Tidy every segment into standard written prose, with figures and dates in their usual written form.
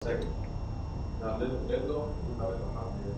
Second. Now let go. Now let go out there.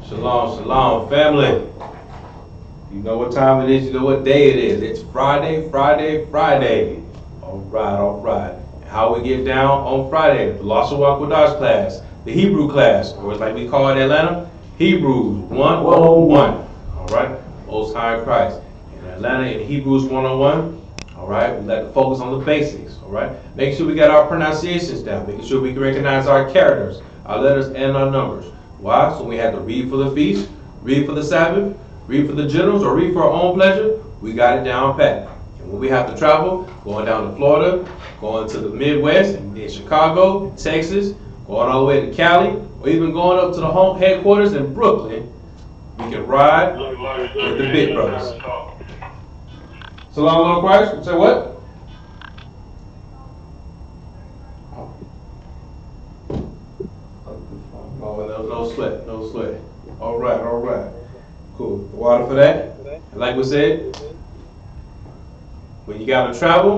Shalom, shalom, family. You know what time it is, you know what day it is. It's Friday, Friday, Friday. All right. How we get down on Friday? The Lashawan Qadash class, the Hebrew class, or it's like we call it in Atlanta, Hebrews 101. All right, Most High Christ. In Atlanta, in Hebrews 101, all right, we like to focus on the basics, all right? Make sure we got our pronunciations down, making sure we can recognize our characters, our letters, and our numbers. Why? So we have to read for the feast, read for the Sabbath, read for the generals, or read for our own pleasure. We got it down pat. And when we have to travel, going down to Florida, going to the Midwest, in Chicago, Texas, going all the way to Cali, or even going up to the home headquarters in Brooklyn, we can ride with the big brothers. Salam, Lord Christ. Say what? Oh, no sweat. All right. Cool. The water for that. And like we said, when you gotta travel,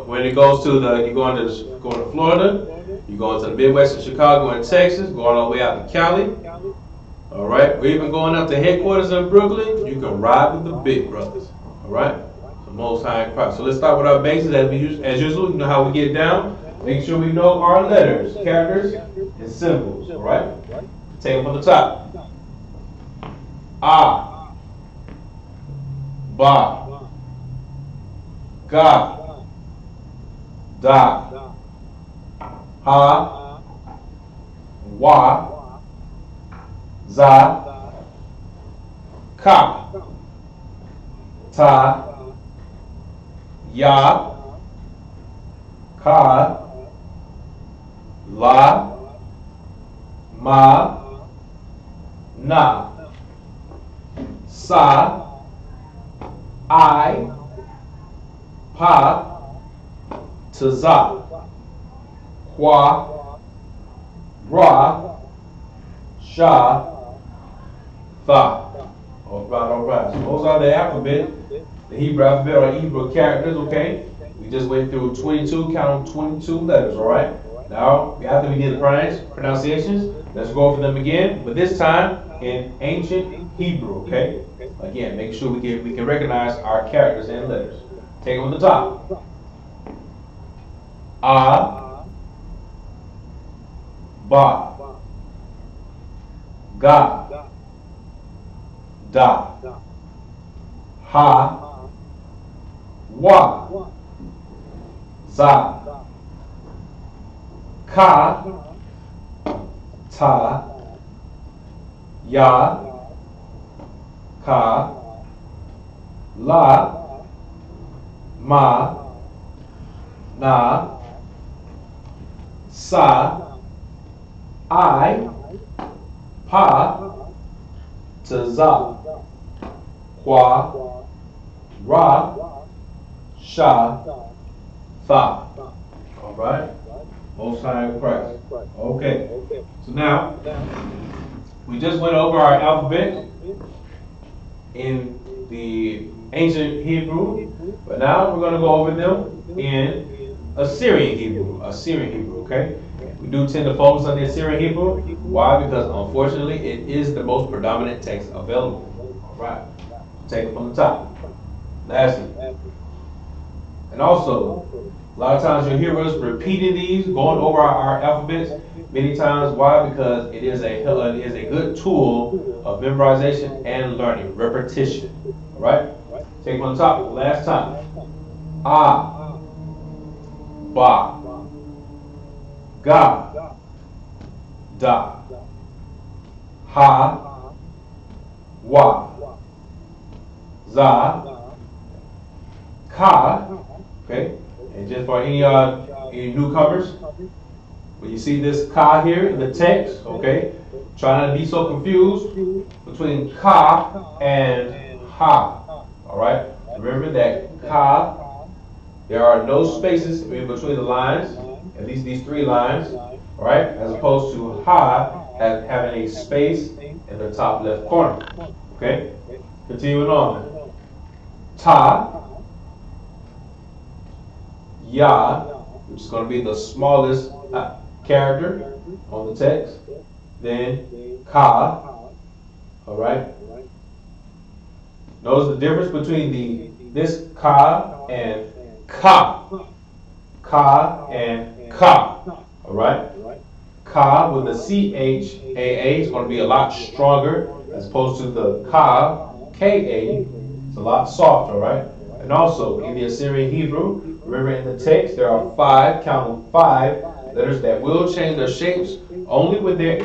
when it goes to you're going to Florida, you're going to the Midwest of Chicago and Texas, going all the way out to Cali. All right. We're even going up to headquarters in Brooklyn. You can ride with the big brothers. All right. The Most High in Christ. So let's start with our basics as usual. You know how we get down. Make sure we know our letters, characters, and symbols. All right. Take them from the top. A, Ba, Ga, Da, Ha, Wa, Za, Ka, Ta, Ya, Ka, La, Ma, Na, Sa, I, Pa, Tza, Kwa, Ra, Sha, Tha. All right. So those are the alphabet, the Hebrew alphabet or Hebrew characters, okay? We just went through 22, count 22 letters, all right? Now, after we did the pronunciations, let's go over them again, but this time in ancient Hebrew, okay? Again, make sure we can recognize our characters and letters. Take them on the top. A, Ba, Ga, Da, Ha, Wa, Za, Ka, Ta, Ya, Ka, La, Ma, Na, Sa, I, Pa, Tza, Kwa, Ra, Sha, Tha. All right? Most High in Christ. Okay. So now, we just went over our alphabet in the ancient Hebrew, but now we're going to go over them in Assyrian Hebrew. Assyrian Hebrew, okay? We do tend to focus on the Assyrian Hebrew. Why? Because unfortunately it is the most predominant text available. Alright. Take it from the top. Lastly. And also, a lot of times you'll hear us repeating these, going over our alphabets many times. Why? Because it is a good tool of memorization and learning, repetition. All right? Take one top. Last time. Ah, ba, ga, da, ha, wa, za, ka. Okay? And just for any newcomers, when you see this ka here in the text, okay, try not to be so confused between ka and ha. All right? Remember that ka, there are no spaces in between the lines, at least these three lines, all right, as opposed to ha having a space in the top left corner. Okay? Continuing on. Ta, Ya, which is going to be the smallest character on the text. Then Ka. All right. Notice the difference between this Ka and Ka. Ka and Ka. All right. Ka with the CHAA is going to be a lot stronger as opposed to the Ka, KA. It's a lot softer, right? And also in the Assyrian Hebrew, remember in the text there are count 5 letters that will change their shapes only when they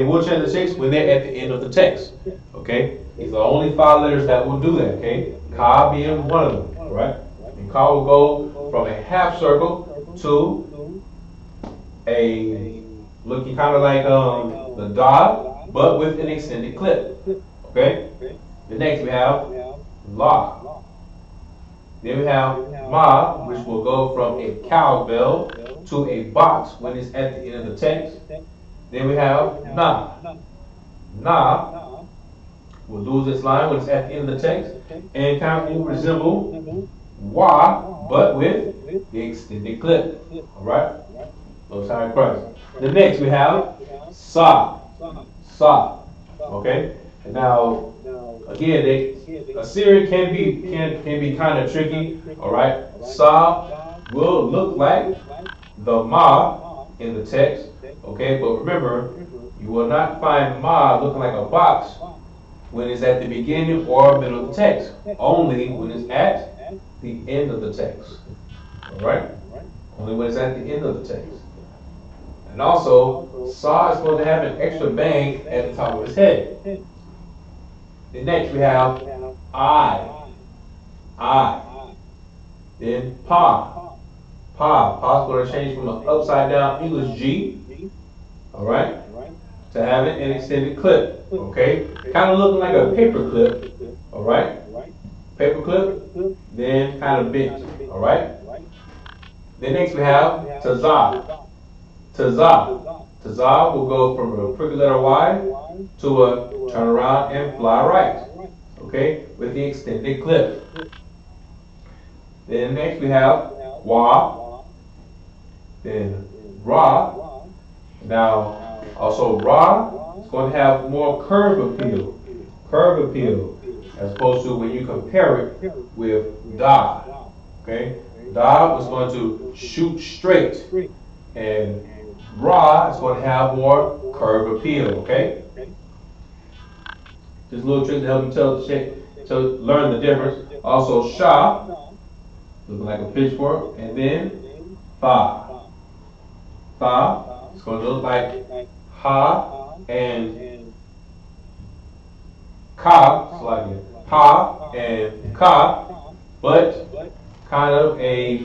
will change the shapes when they're at the end of the text. Okay? These are only 5 letters that will do that, okay? Ka being one of them, right? And Ka will go from a half circle to a looking kind of like the dot, but with an extended clip. Okay? The next we have La. Then we have Ma, which will go from a cowbell to a box when it's at the end of the text. Then we have Na. Na will lose its line when it's at the end of the text and kind of will resemble Wa, but with the extended clip. Alright? Most High Christ. The next we have Sa. Sa. Okay? And now, again, Assyrian can be kind of tricky. All right, Sa will look like the Ma in the text. Okay, but remember, you will not find Ma looking like a box when it's at the beginning or middle of the text. Only when it's at the end of the text. All right, only when it's at the end of the text. And also, Sa is going to have an extra bang at the top of his head. Then next we have I. Then Pa. Pa's going to change from an upside down English G, all right, to having an extended clip, okay? Kind of looking like a paper clip, all right? Paper clip, then kind of bent, all right? Then next we have Tazah. Tazah will go from a crooked letter Y to a turn around and fly right. Okay, with the extended clip. Then next we have Wa. Then Ra. Now, also Ra is going to have more curve appeal. As opposed to when you compare it with Da. Okay, Da was going to shoot straight. And Ra is going to have more curve appeal, okay? Just a little trick to help you to learn the difference. Also, Sha, looking like a pitchfork, and then Fa. Fa is going to look like Ha and Ka, so like Ha and Ka, but kind of a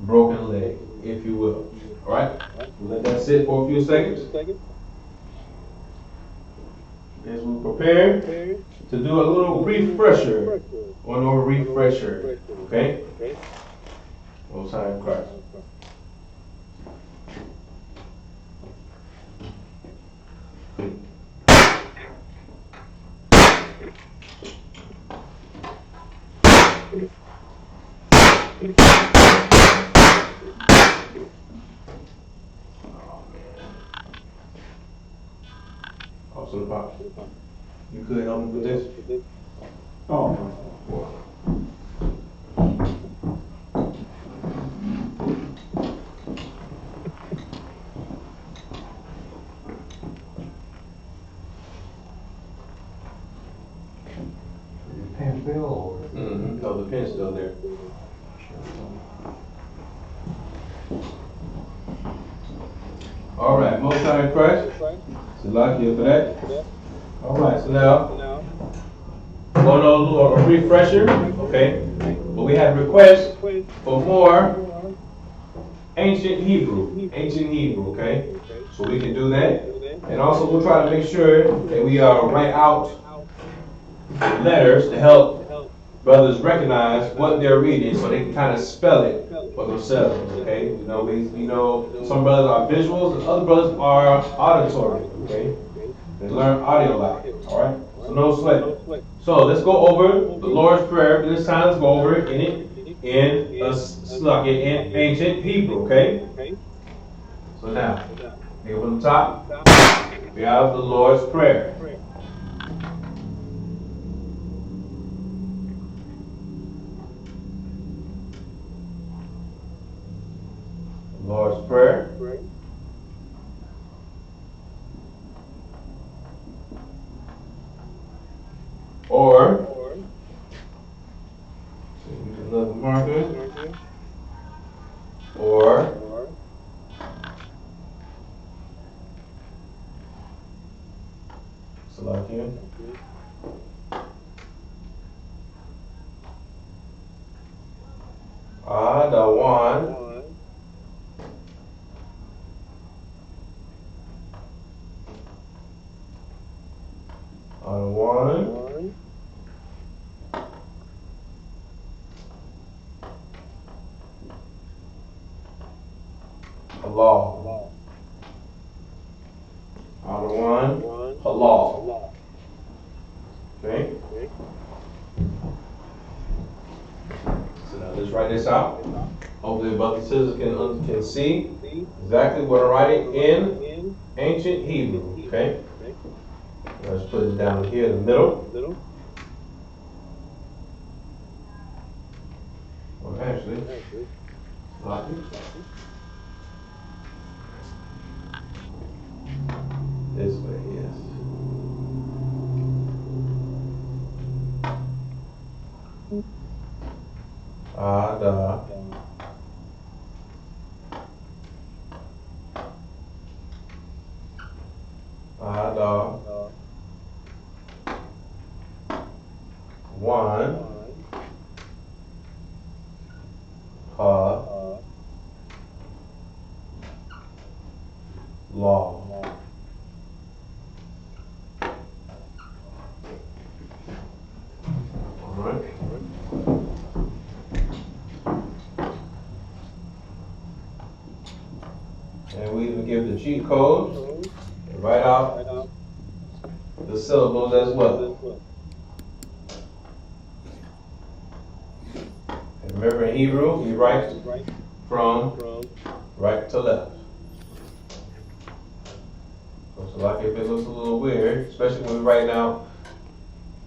broken leg, if you will. All right, we'll let that sit for a few seconds. As we prepare to do a little refresher, okay? Most High in Christ. to the pot. You could help me with this? Oh. Pen fell. Mm-hmm. No, the pen's still there. All right, most high in Christ. Salakia for that. All right, so now, going on a refresher, okay? But we have requests for more ancient Hebrew, okay? So we can do that. And also we'll try to make sure that we write out letters to help brothers recognize what they're reading so they can kind of spell it for themselves, okay? You know, some brothers are visuals and other brothers are auditory, okay? They learn audio like, all right? So no sweat. So let's go over the Lord's Prayer. This time let's go over it in ancient Hebrew, okay? So now, here from the top, we have the Lord's Prayer. Lord's Prayer. Or, another marker. Or, Salakia. Adawan. Adawan. Halal. Adawan. Halal. Okay? So now let's write this out. Hopefully the brothers and sisters can see exactly what I'm writing in ancient Hebrew. Okay? Let's put it down here in the middle. Well, actually, this way, yes. Ada. Ada. One. Ha. Law. All right. And we even give the cheat codes and write out the syllables as well. And remember in Hebrew, we write from right to left. So like if it looks a little weird, especially when we write out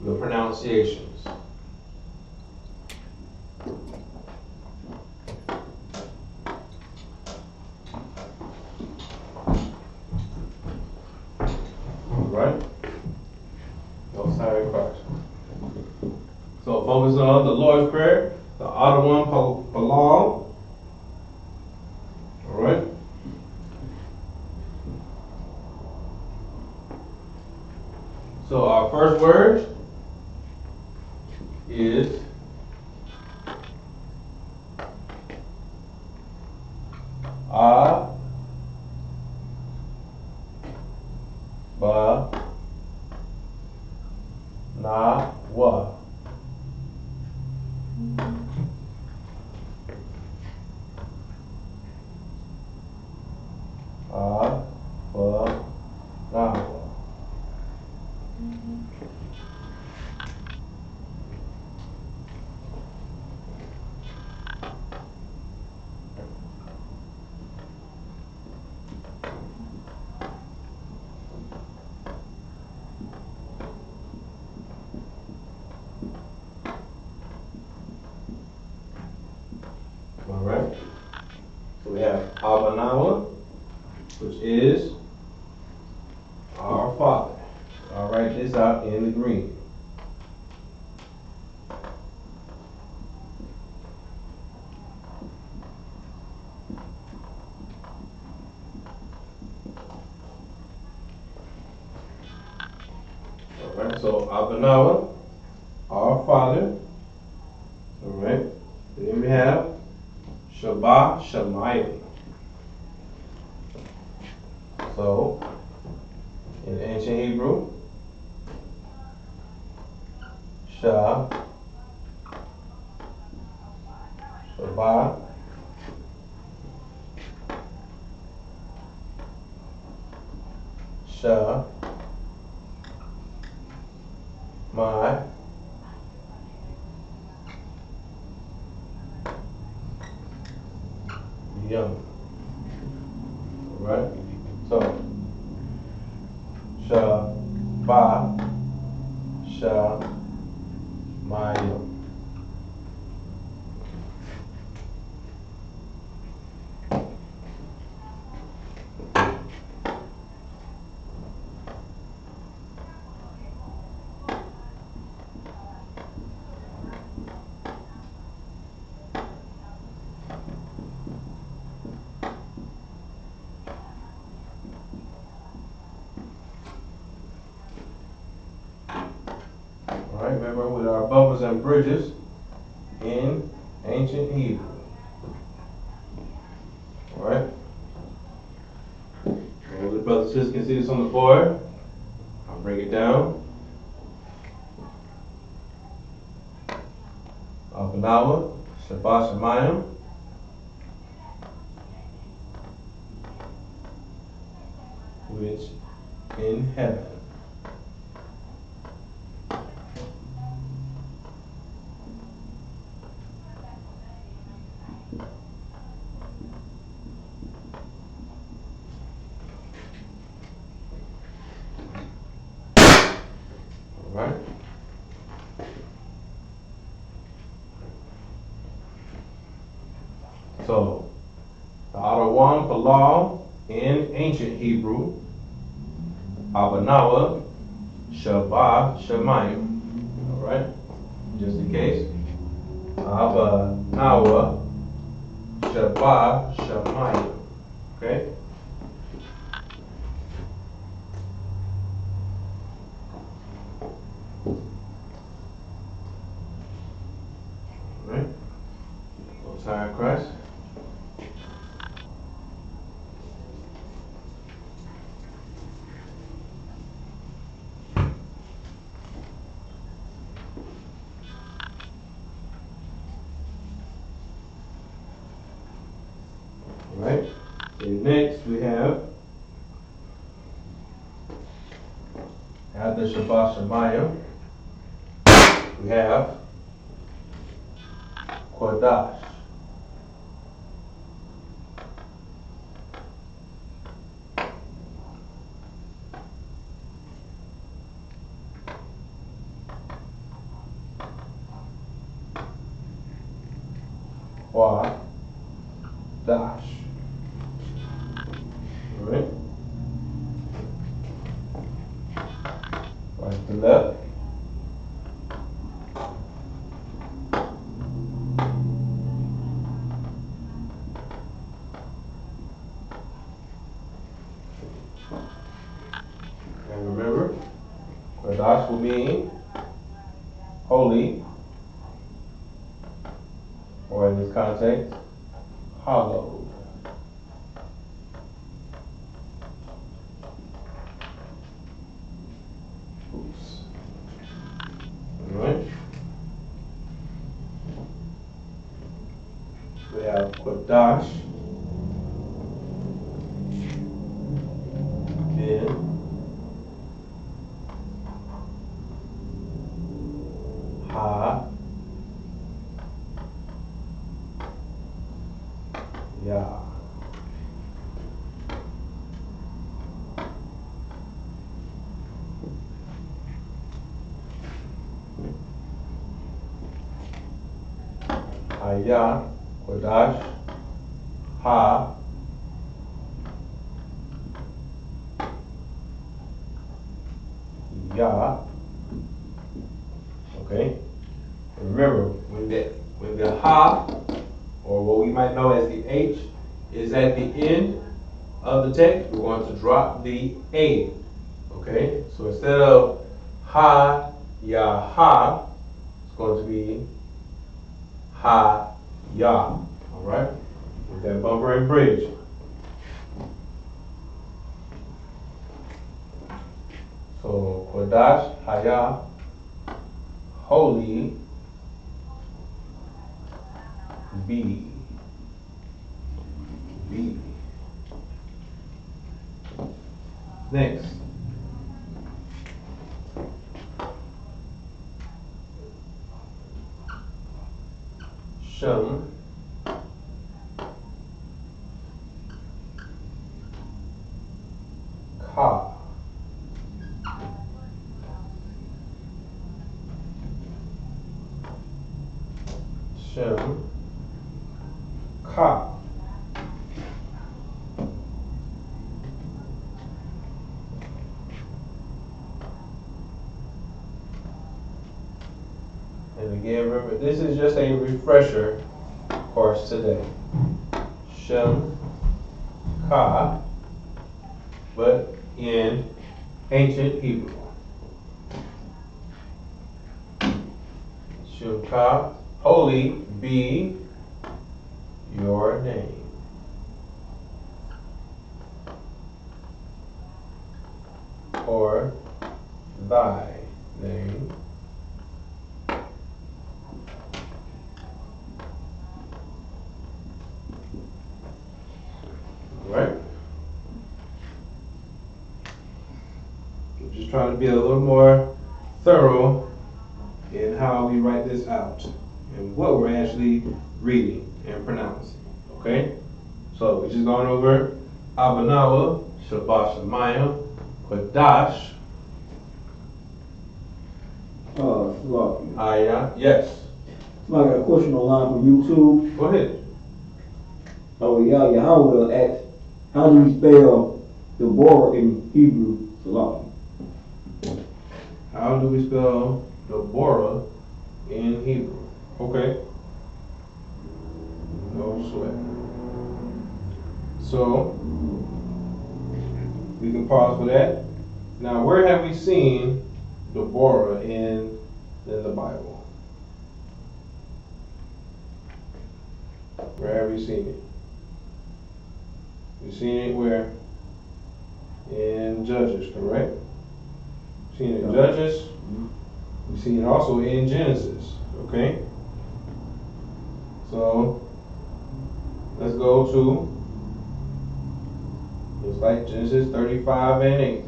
the pronunciations. Right? No sorry Christ. So focus on the Lord's Prayer, the Adawan Halal. Alright? So our first word is A, Ba, Na, Wa. A, Ba, Na, Wa. Abanawa, which is our Father. I'll write this out in the green. Alright, so Abanawa, our Father. Alright, then we have Shabbat Shemayim. So, in ancient Hebrew, Shah, Shabbat, Shah, My, Yum. Alright? So, Shabbat, Shah, My, Yum. Alright, remember with our bubbles and bridges in ancient Hebrew. Alright? All the brothers and sisters can see this on the board. I'll break it down. Abanawa, Shabbat Shemayim, which in heaven. Alright? So, the Adawan Palau in ancient Hebrew, Abanawa, Shabbat Shemayim. Alright? Just in case. Abanawa, Shabbat Shemayim. Okay? Alright? Little time Christ. Alright? And next we have, after Shabbat Shemayim, we have Qadash. Qadash. Alright? Right to left. And remember, Qadash will mean holy, or in this context, hallowed. Oops. Alright. We have Qadash. Then Ha Ya. Haya, Qadash, Ha, Ya. Okay? Remember, when the ha, or what we might know as the H, is at the end of the text, we're going to drop the A. Okay? So instead of ha, ya, ha, it's going to be ha, ya. Alright? With that bumper and bridge. So, Qadash, Haya, holy, be. Be. Next. Shem, Ka. Shem, Ka. And again, remember, this is just a refresher course today. Shem, Ka, but in ancient Hebrew. Shem, Ka, holy be your name. Or thy name. Right? I'm just trying to be a little more thorough in how we write this out and what we're actually reading and pronouncing. Okay? So we're just going over Abanawa, Shabbat Shemayim, Qadash, Aya. Yes. So I got a question online from YouTube. Go ahead. Oh, Yahanna asks, how do we spell Deborah in Hebrew? Salam. How do we spell Deborah in Hebrew? Okay. No sweat. So, we can pause for that. Now, where have we seen Deborah in the Bible? Where have we seen it? We've seen it where? In Judges, correct? We've seen it in Judges. We've seen it also in Genesis, okay? So, let's go to, looks like Genesis 35 and 8.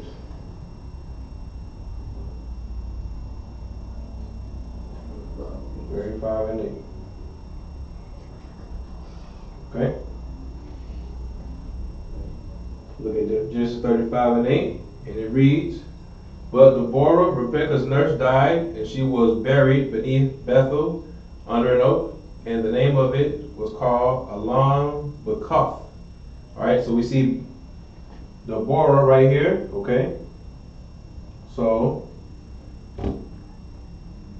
And 8. Okay? Look at Genesis 35 and 8, and it reads, but Deborah, Rebekah's nurse, died, and she was buried beneath Bethel under an oak, and the name of it was called Alam Bakath. Alright, so we see Deborah right here, okay? So,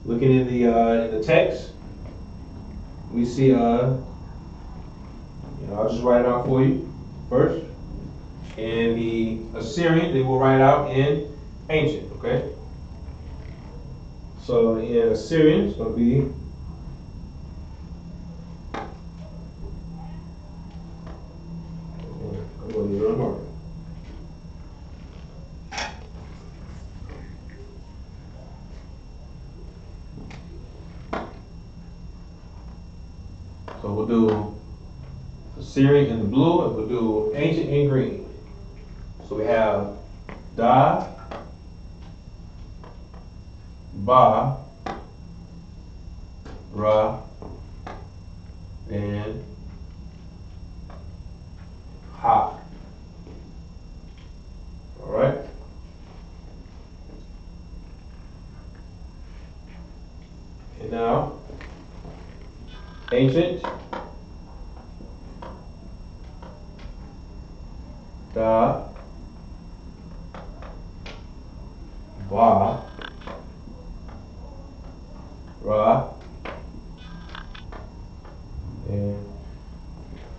looking in the text, we see, I'll just write it out for you first. And the Assyrian, they will write out in ancient, okay? So in Assyrian, it's going to be I'm going to use it on marker. So we'll do Assyrian in the blue, and we'll do ancient in green. So we have Da, Ba, Ra, and Ha. All right. And now, ancient, Da, ba, ra, and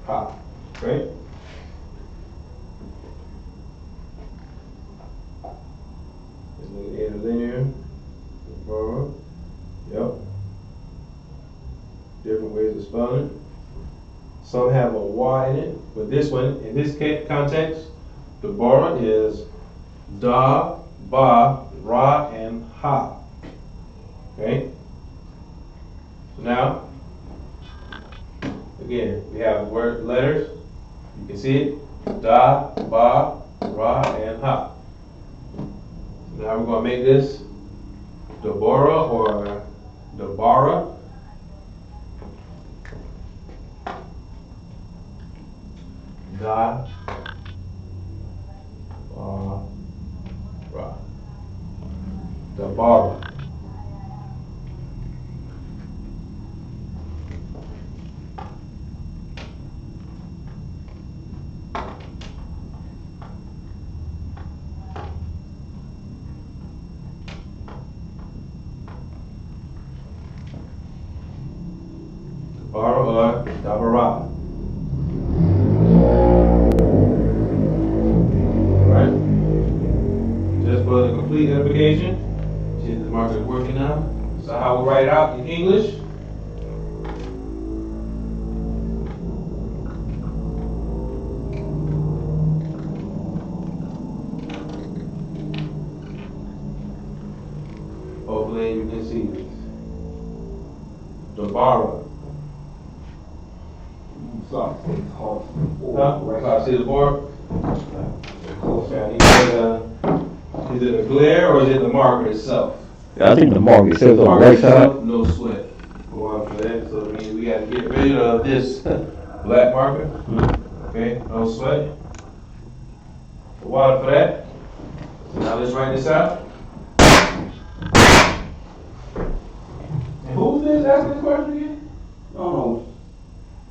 ha. Right? Let's look at the interlinear. Bara. Yep. Different ways of spelling it. Some have a Y in it, but this one, in this context, the bara is da, ba, ra, and ha. Okay? So now, again, we have word letters. You can see it. Da, ba, ra, and ha. So now we're going to make this Deborah or Deborah. Da, ba, ra. Deborah. Deborah or Deborah. Just for the complete edification, see the marker is working now. So how we write it out in English. Hopefully you can see this. Deborah. So it's hard. Huh? See the board? Is it a glare or is it the marker itself? I think the market says The on the marker right side. itself, no sweat. Go on for that. So it means we got to get rid of this black marker. Okay, no sweat. Water for that. So now let's write this out. And who's this asking this question again? No.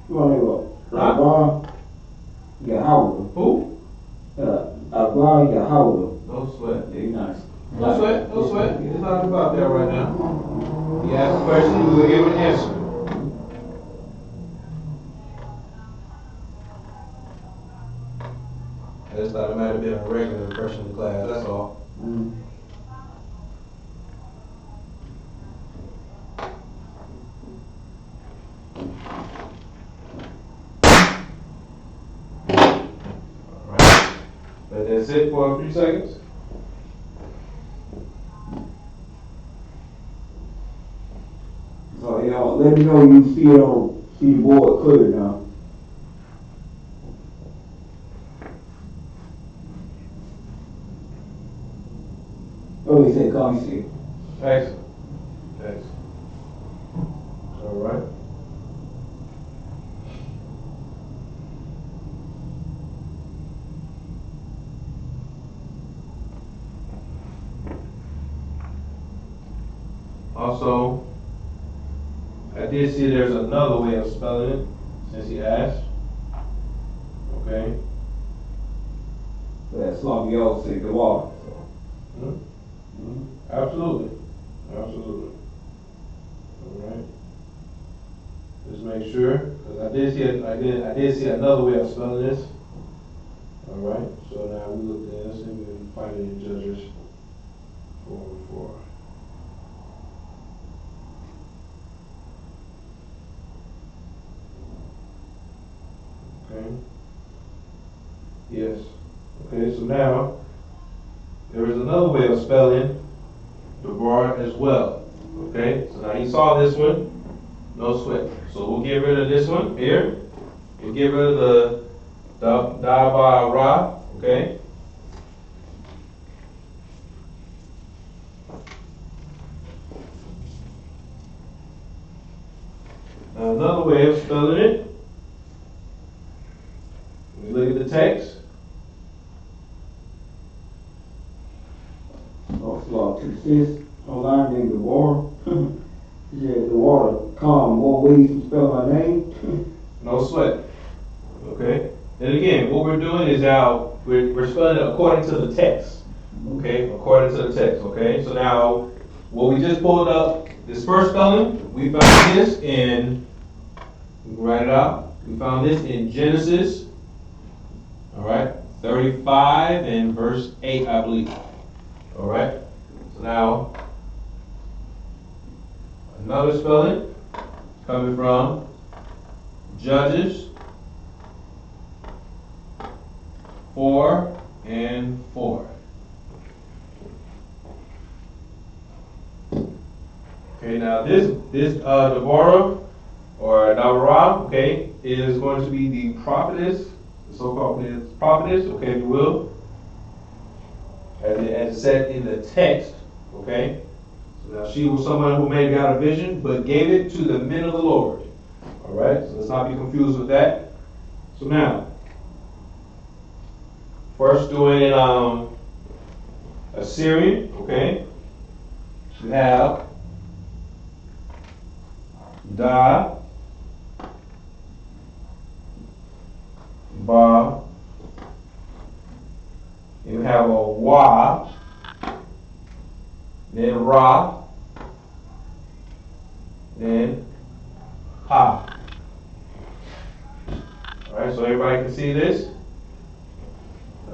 You want to go? Yahanna. Yahanna. Who? Yahanna. No sweat. Very nice. No sweat, no sweat. It's not about that right now. You ask a question, we'll give an answer. I just thought it might have been a regular person in the class, that's all. Alright. Let that sit for a few seconds. So y'all, let me know you see the board clear now. Oh, he said, come see. Excellent. Excellent. Alright. Also, I did see there's another way of spelling it, since he asked. Okay. That's long y'all say the water. Absolutely. Absolutely. Alright. Just make sure, because I did see another way of spelling this. Alright, so now we look at this and we can find it in Judges 4:4. Okay. Yes. Okay, so now there is another way of spelling Deborah as well. Okay, so now you saw this one, no sweat. So we'll get rid of this one here. We'll get rid of the da, ba, ra. Okay. Now another way of spelling it. We look at the text. Oh, so consist online in the water. Yeah, the water calm. More ways to spell my name. No sweat. Okay? And again, what we're doing is now we're spelling it according to the text. Okay, according to the text. Okay, so now what we just pulled up, this first spelling, we found this in, we can write it out. We found this in Genesis, all right, 35 and verse 8, I believe. All right, so now another spelling coming from Judges 4 and 4. Okay, now this Deborah or Deborah, okay, is going to be the prophetess, the so-called prophetess, okay, if you will, as it said in the text, okay. So now she was someone who maybe got a vision, but gave it to the men of the Lord. All right, so let's not be confused with that. So now, first doing it Assyrian, okay. We have Da, Ba, you have a Wa, then Ra, then Ha. Alright, so everybody can see this.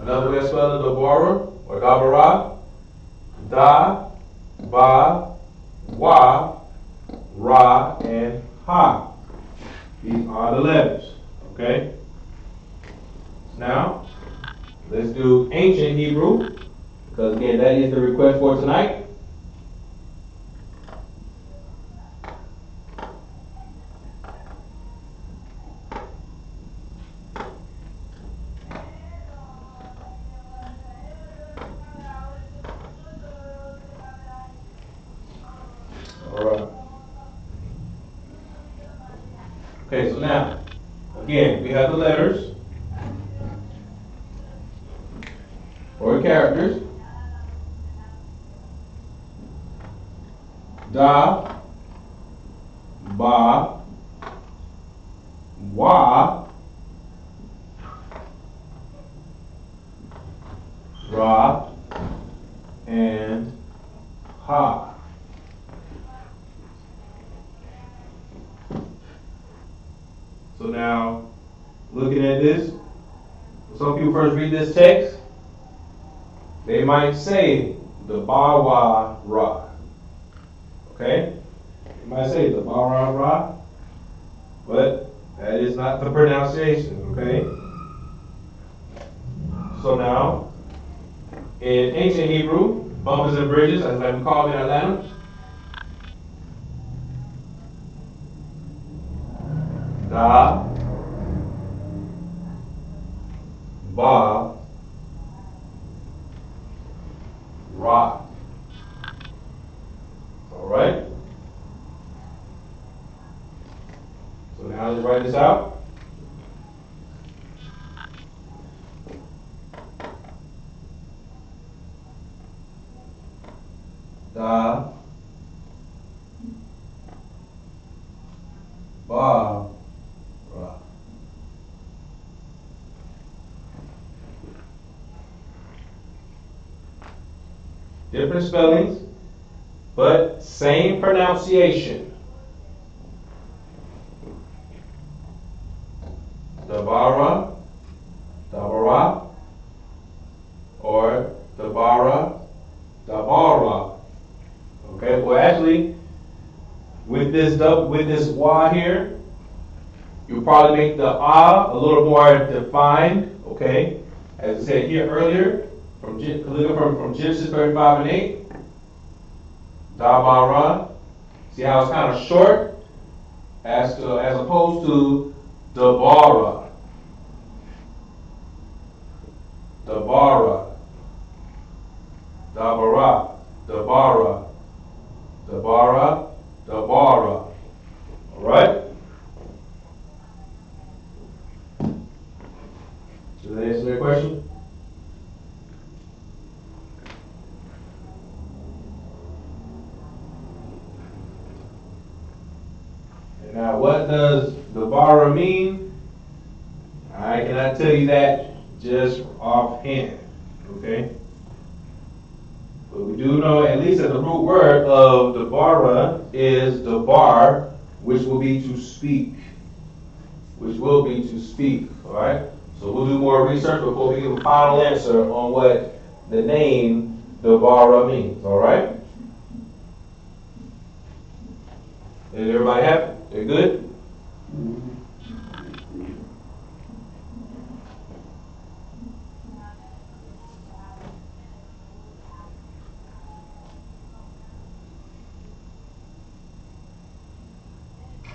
Another way of spelling Deborah or Deborah, Da, Ba, Wa, Ra, and Ha. These are the letters. Okay? Now, let's do ancient Hebrew, because again, that is the request for tonight. Alright. Okay, so now, again, we have the letters or characters. Da, Ba, Wa, Ra, and Ha. So now, looking at this, some people first read this text, they might say the Ba, Wa, Ra. Okay? You might say the Ba, Ra, Ra, but that is not the pronunciation, okay? So now, in ancient Hebrew, bumpers and bridges, as like we call it in Atlanta, Da, Ba, Ra. All right? So now let's write this out. Da, Ba, Ra. Different spellings, but same pronunciation. Dabara, Dabara, or Dabara, Dabara. Okay, well actually, with this wa here, you probably make the a little more defined. Okay, as I said here earlier, from Genesis 35 and 8, Dabara. See how it's kind of short, as opposed to Dabara. Dabara. Dabara. Dabara. Dabara. Dabara. All right? Does that answer that question? And now, what does Dabara mean? I cannot tell you that just offhand. Okay? But we do know at least that the root word of dabara is dabar, which will be to speak. Which will be to speak, all right? So we'll do more research before we give a final answer on what the name dabara means, all right? Is everybody happy? They're good?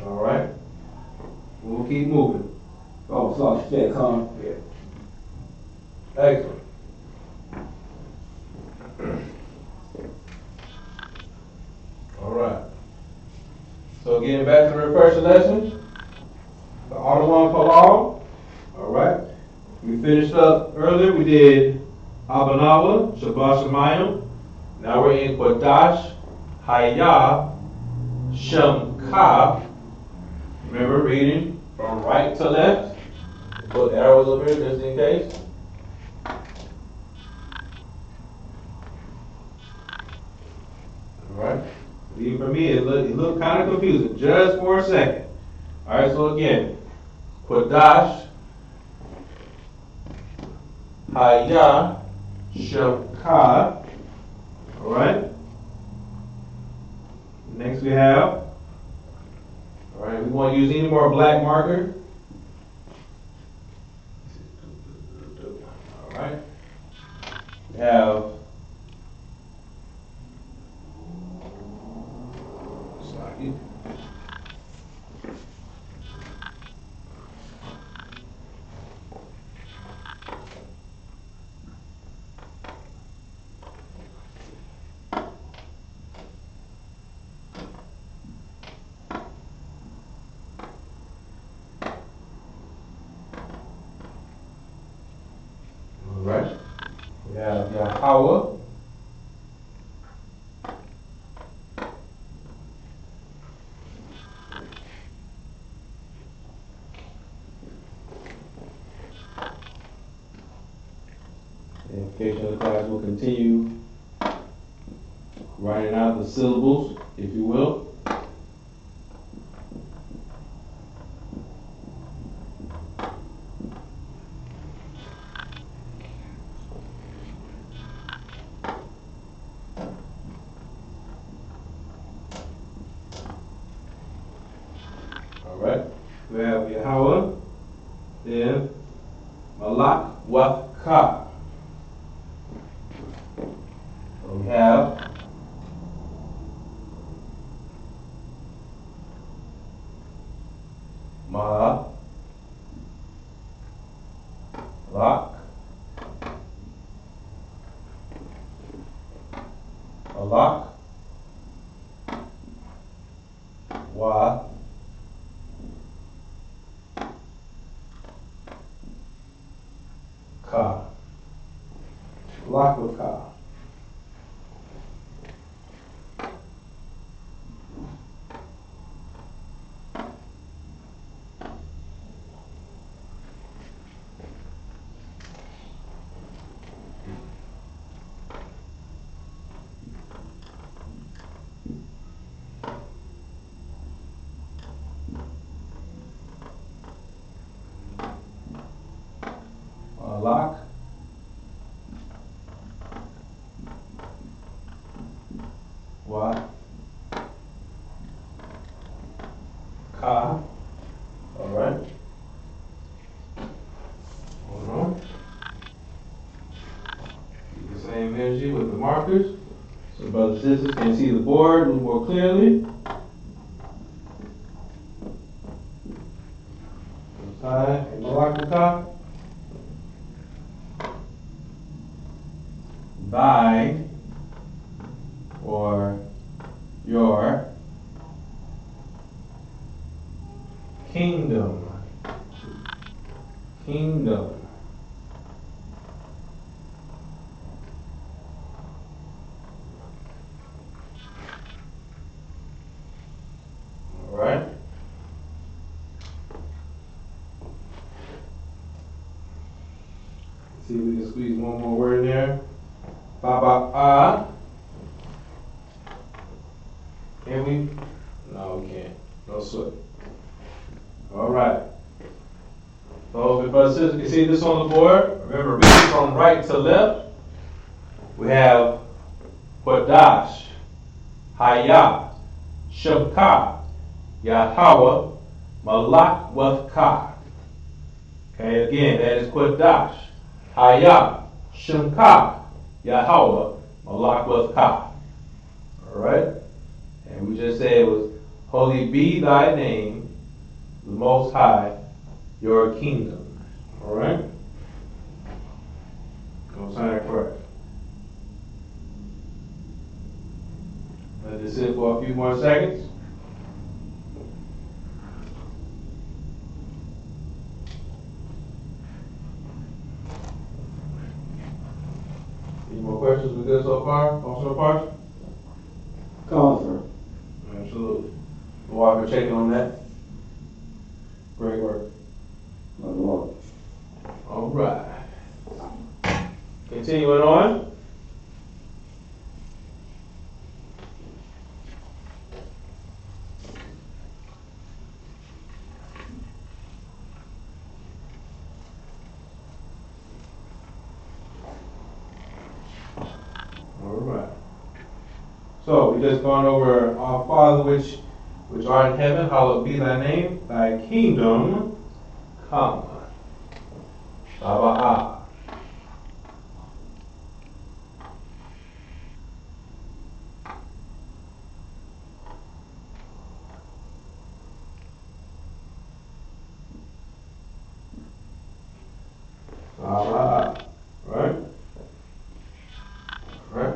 All right. We'll keep moving. Oh, so check, huh? Yeah. Excellent. All right. So getting back to the refresher lesson, the Ottawa Palau. All right. We finished up earlier. We did Abanawa, Shabbat Shemayim. Now we're in Qadash, I.S.U.P.K. Remember reading from right to left. Put arrows up here just in case. All right. Even for me, it looked kind of confusing just for a second. All right. So again, Qadash, I.S.U.P.K. All right. Next we have. All right. We won't use any more black marker. All right. We have. Sorry. All right. We have Yahweh. The implication of the class will continue writing out the syllables, if you will. All right. We have Yahweh, then Malak Wafka. So we have Malak, Malak, Wa, Ka. Malak Wafka. Malak, Wa, Ka. All right. Hold on. Keep the same energy with the markers. So brothers and sisters can see the board a little more clearly. Malak, thy or your kingdom. Kingdom. All right. See if we can squeeze one more word in there. Baba Can we? No, we can't. No sweat. All right. So, brothers and sisters, you can see this on the board. Remember, reading from right to left. We have Qadash, I.S.U.P.K, Yahweh, Malak. Okay, again, that is Qadash, I.S.U.P.K, Yahweh, Malak. All right? And we just said it was, holy be thy name, the Most High, your kingdom. All right? Go sign it correct. Let this sit for a few more seconds. Any more questions? We good so far? Officer Parks? Counselor. Absolutely. Walker checking on that. Great work. My Lord. All right. Continuing on. All right. So we just gone over our Father which art in heaven, hallowed be thy name. Thy kingdom come. Abba. Right? Right?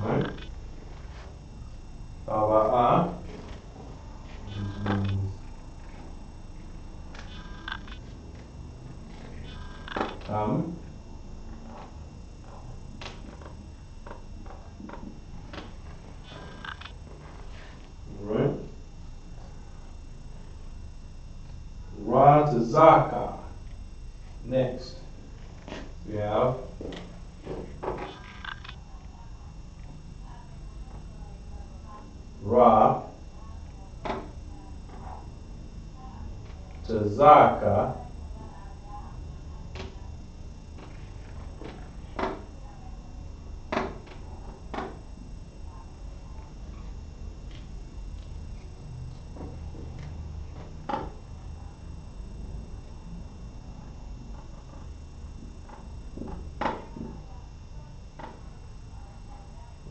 Right? Abba. Come. Right? Ra to Zaka. Next, we have Ra to Zaka.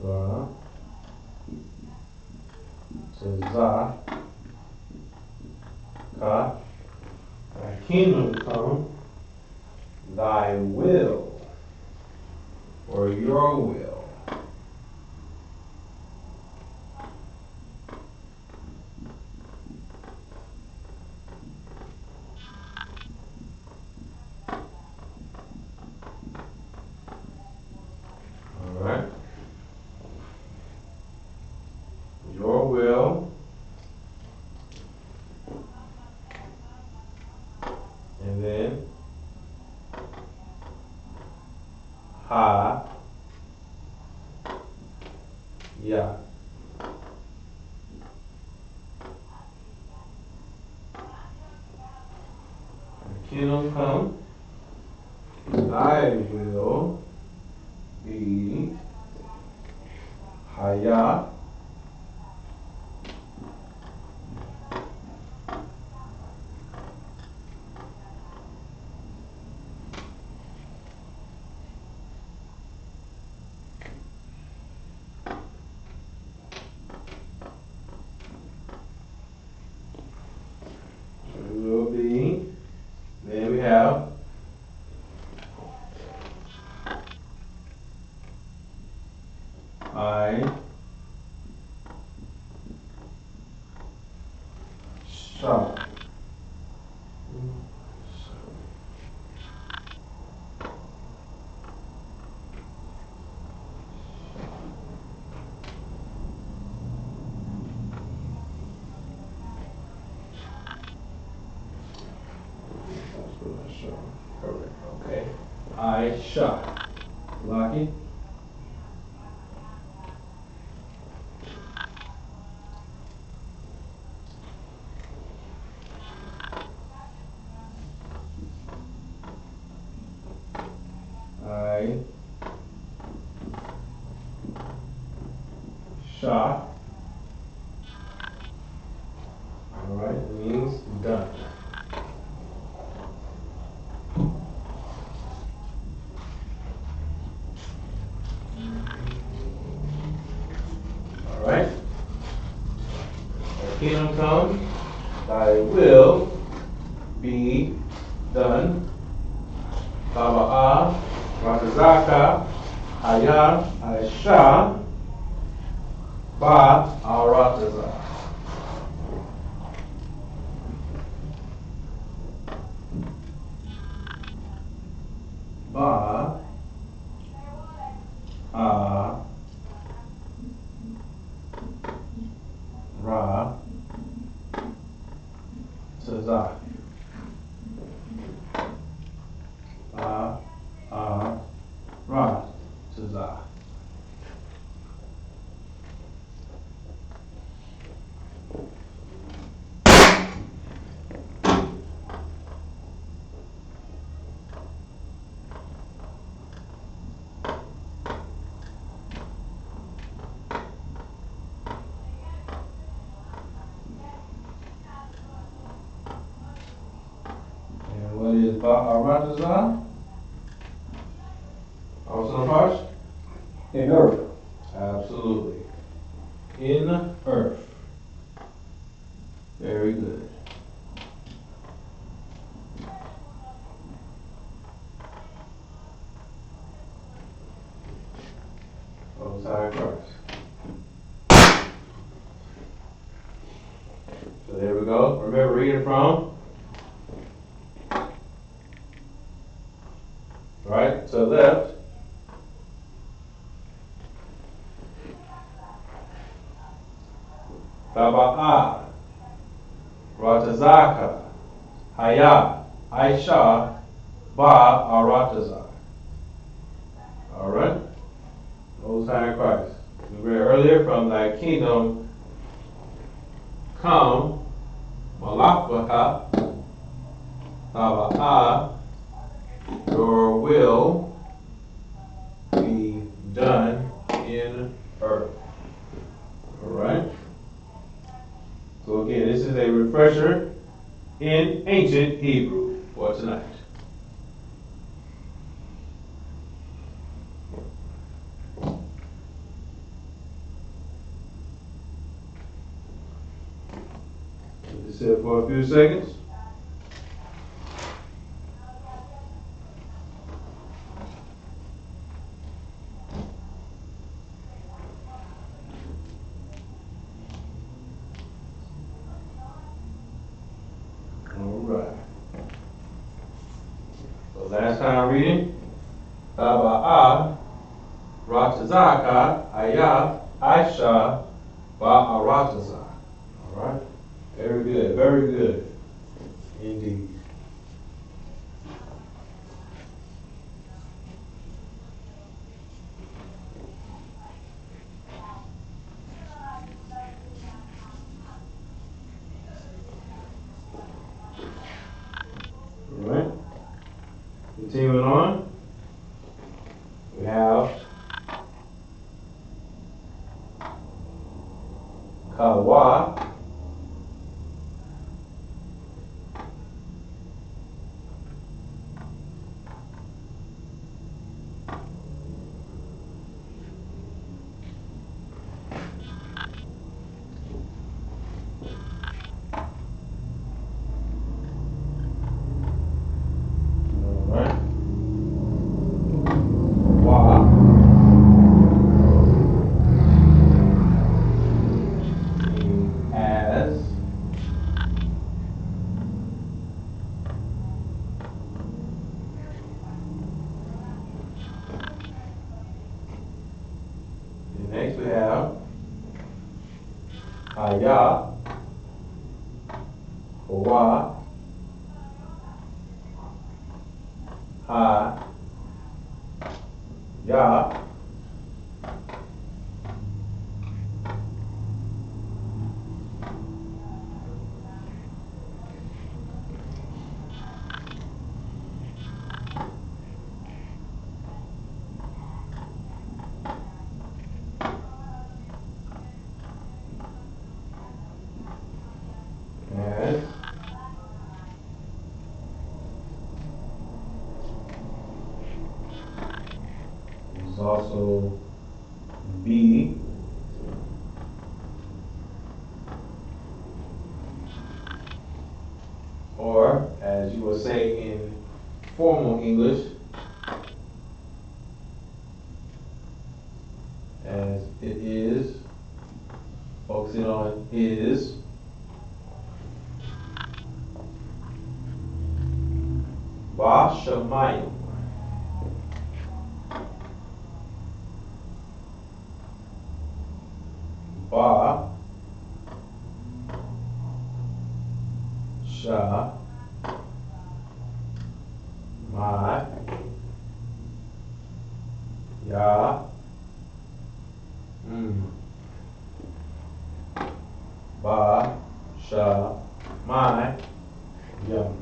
Ra to Zaka. Thy kingdom come, thy will, or your will. All right? Your will, and then Ha, Ya. The kingdom come, thy will be Haya. It will be. Then we have I.S.U.P.K. Aisha. Lucky. Aisha. Alright, it means done. Alright? Thy kingdom come, thy will be done. Taba'a, Ratazaka, Hayar, Aisha, Ba, Arataza. Ba, A, Ra, Taza. Ba, A, Ra, Taza. And what is Ba'arataza? Also the parts? In earth. Absolutely. In earth. Very good. Both side first. So there we go. Remember reading from right to left. Taba'a, Ratazaka, Haya, Aisha, Ba, Arataza. Alright? Most High Christ. We read earlier from thy kingdom come, Malafaka, Taba'a, your will be done in earth. Alright? So again, this is a refresher in ancient Hebrew for tonight. Just sit for a few seconds. Alright. So last time reading. Taba'a, Ratazaka, Aya, Aisha, Ba'arataza. Alright? Very good, very good. Indeed. Alright? Continuing on. We have Kawa, alright? Wa, as, and next we have Haya, Wa, Ha, Ya. And there's also B. Or, as you would say in formal English, as it is, focusing on is, Ba Shemayim. Ba Sha Ma Ya Ba Sha Ma Yam.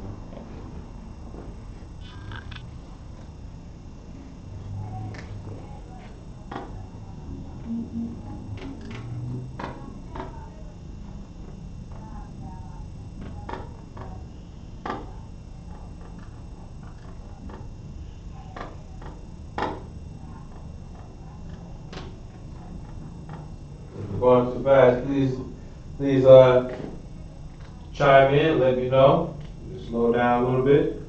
If we're going too fast, please chime in, let me know. Just slow down a little bit.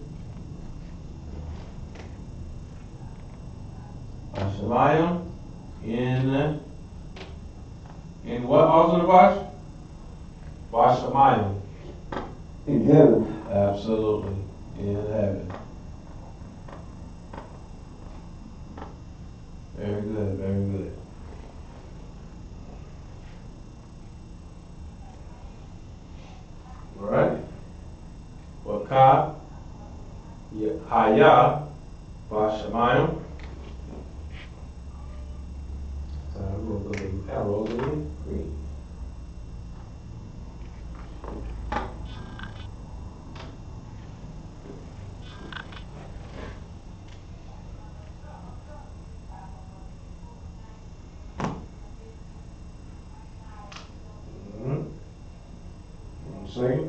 Shalayim in what also the Vash? Vashamayim. In heaven. Absolutely. In heaven. Very good, very good. All right. Waka Haya Vashamayim. So I'm going to put the arrows in green. One second.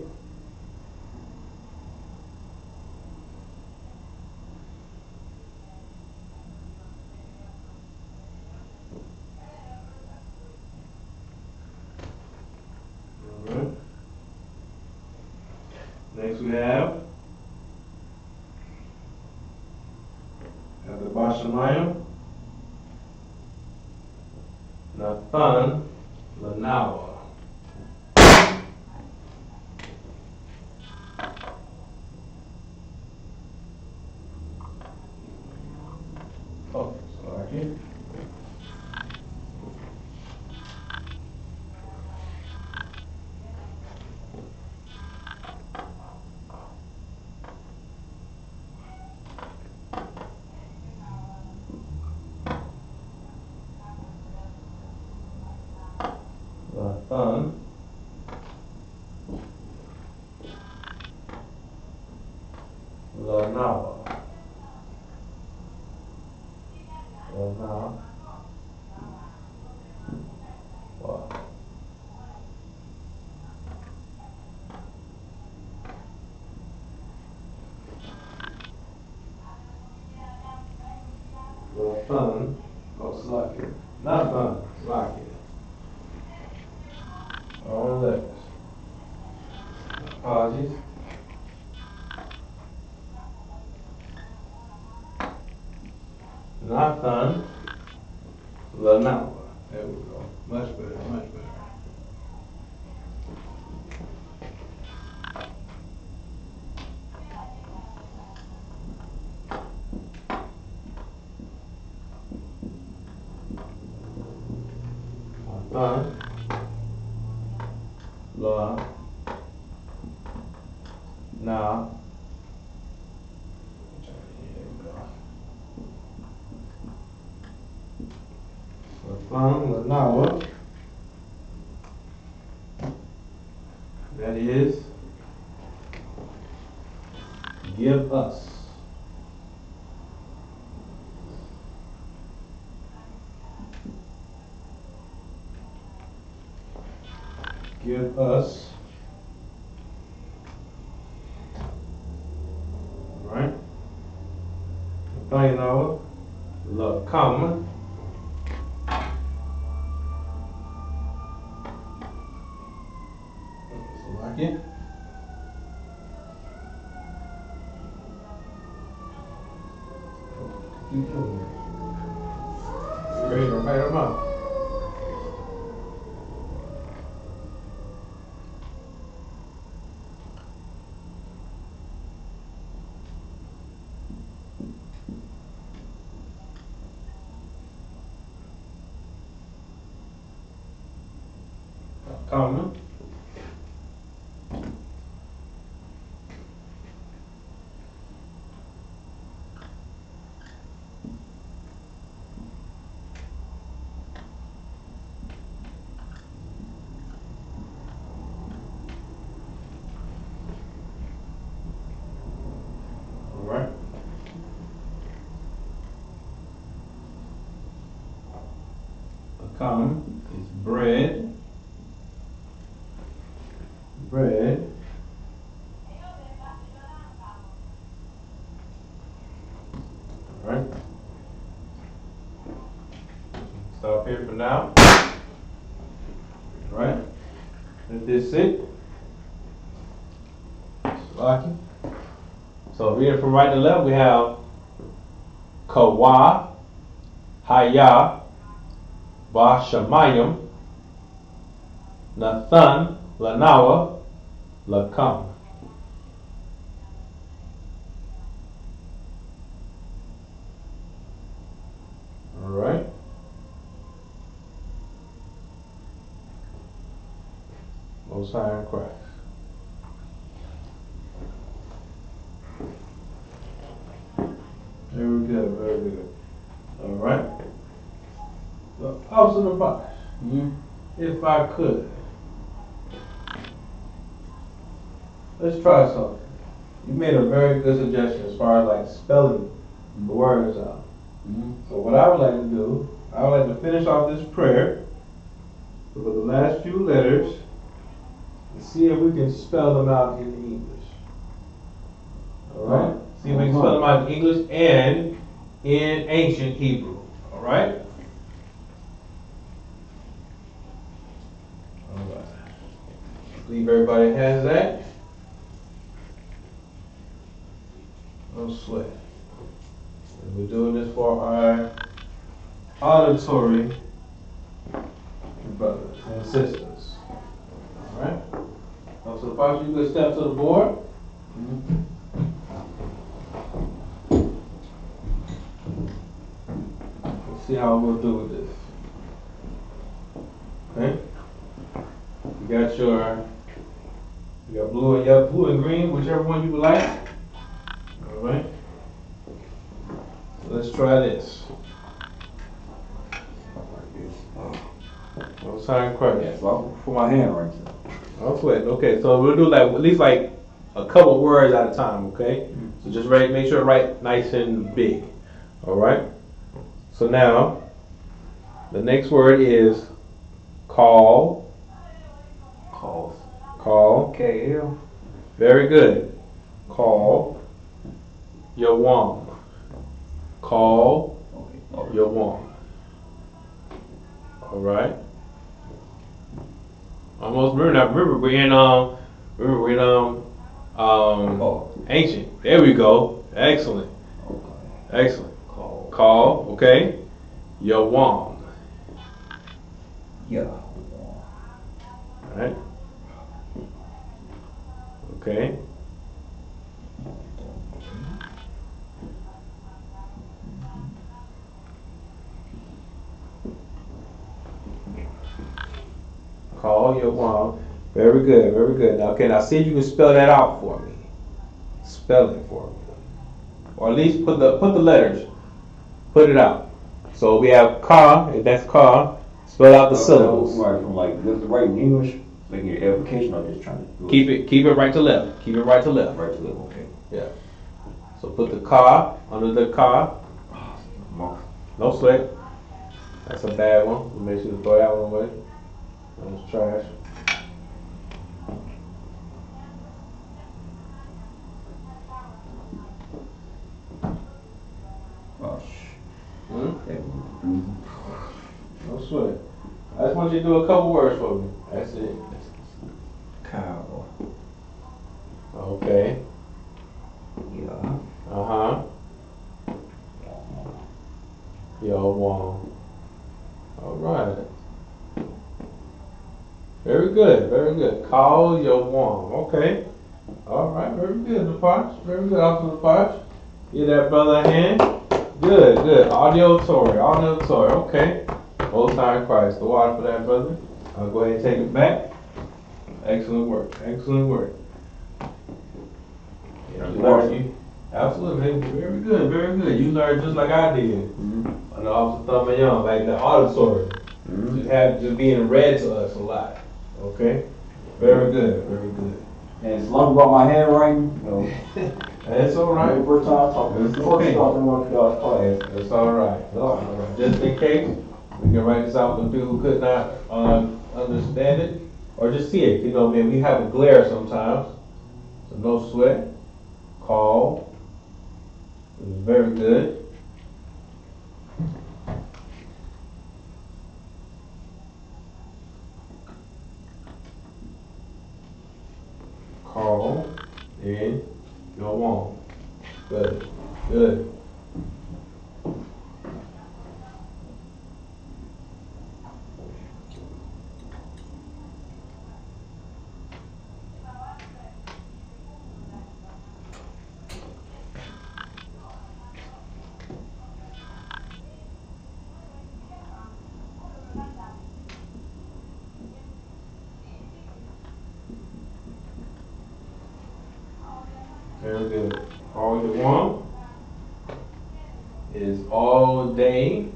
All right. Next we have at the Bashamayim, Nathan Lanawa. Oh, sorry. Nathan Lanawa. Lanawa. Nathan, oh, Slacky. Nathan, Slacky. All letters. Apologies. Nathan Lanawa. There we go. Much better, much better. Nathan La Na. There we go. Lanawa. That is, give us. Give us. Alright. Lanawa. Lakam. Like it. Ready to write them out. Comma. Alright. A comma is bread. Bread. Alright. Stop here for now. Alright. Is this it? Lucky. So reading from right to left, we have Kawa, Haya, Bashamayim, Nathan, Lanawa, Lakam. Alright. Most High in Christ. Very good, very good. Alright. So, house of the box. If I could. Let's try something. You made a very good suggestion as far as like spelling the words out. So what I would like to do, I would like to finish off this prayer with the last few letters and see if we can spell them out in English. Alright? See if we can spell them out in English and in ancient Hebrew. Alright? Alright. I believe everybody has that. No sweat. And we're doing this for our auditory brothers and sisters. Alright? So first you can step to the board. Let's see how we'll do with this. Okay? You got blue and yellow, blue and green, whichever one you would like. Alright? So let's try this. No sign Christ. Yes, I'll put my hand right there. I'll sweat. Okay, so we'll do like at least like a couple words at a time, okay? So just make sure to write nice and big. Alright? So now the next word is call. Call. KL. Very good. Call. Yawam. Call. Yawam. Alright. Almost remember we're in ancient. There we go. Excellent. Excellent. Call. Okay. Yawam. Yeah. Alright. Okay. Call your mom. Very good, very good. Now, okay, now see if you can spell that out for me. Spell it for me. Or at least put the letters. Put it out. So we have car, if that's car, spell out the syllables. Right, from like left to right in English, making your application, or just trying to do Keep it right to left. Keep it right to left. right to left, okay. Yeah. So put the car under the car. No sweat. That's a bad one. We'll make sure to throw that one away. That was trash. No sweat. I just want you to do a couple words for me. That's it. Cow. Okay. Yeah. Uh-huh. Yo, warm. All right. Very good, very good. Call your warm. Okay. All right, very good, the parts. Very good, Officer Parts. Give that brother a hand. Good, good. Auditory. Okay. Most High in Christ. The water for that brother. I'll go ahead and take it back. Excellent work. Excellent work. Yeah, you learned you. Absolutely. Very good, very good. You learned just like I did. On the Officer Thumb and Young, like the auditory. Just being read to us a lot. Okay? Very good, very good. And as long as my handwriting, you know, That's all right. the first time I talk, It's first okay. talking about God's class. That's all right. All right. Just in case, we can write this out for people who could not understand it or just see it. You know, man, we have a glare sometimes. So no sweat. Call. It was very good. Call and go on. Good. Good. Very good. All you want is all day.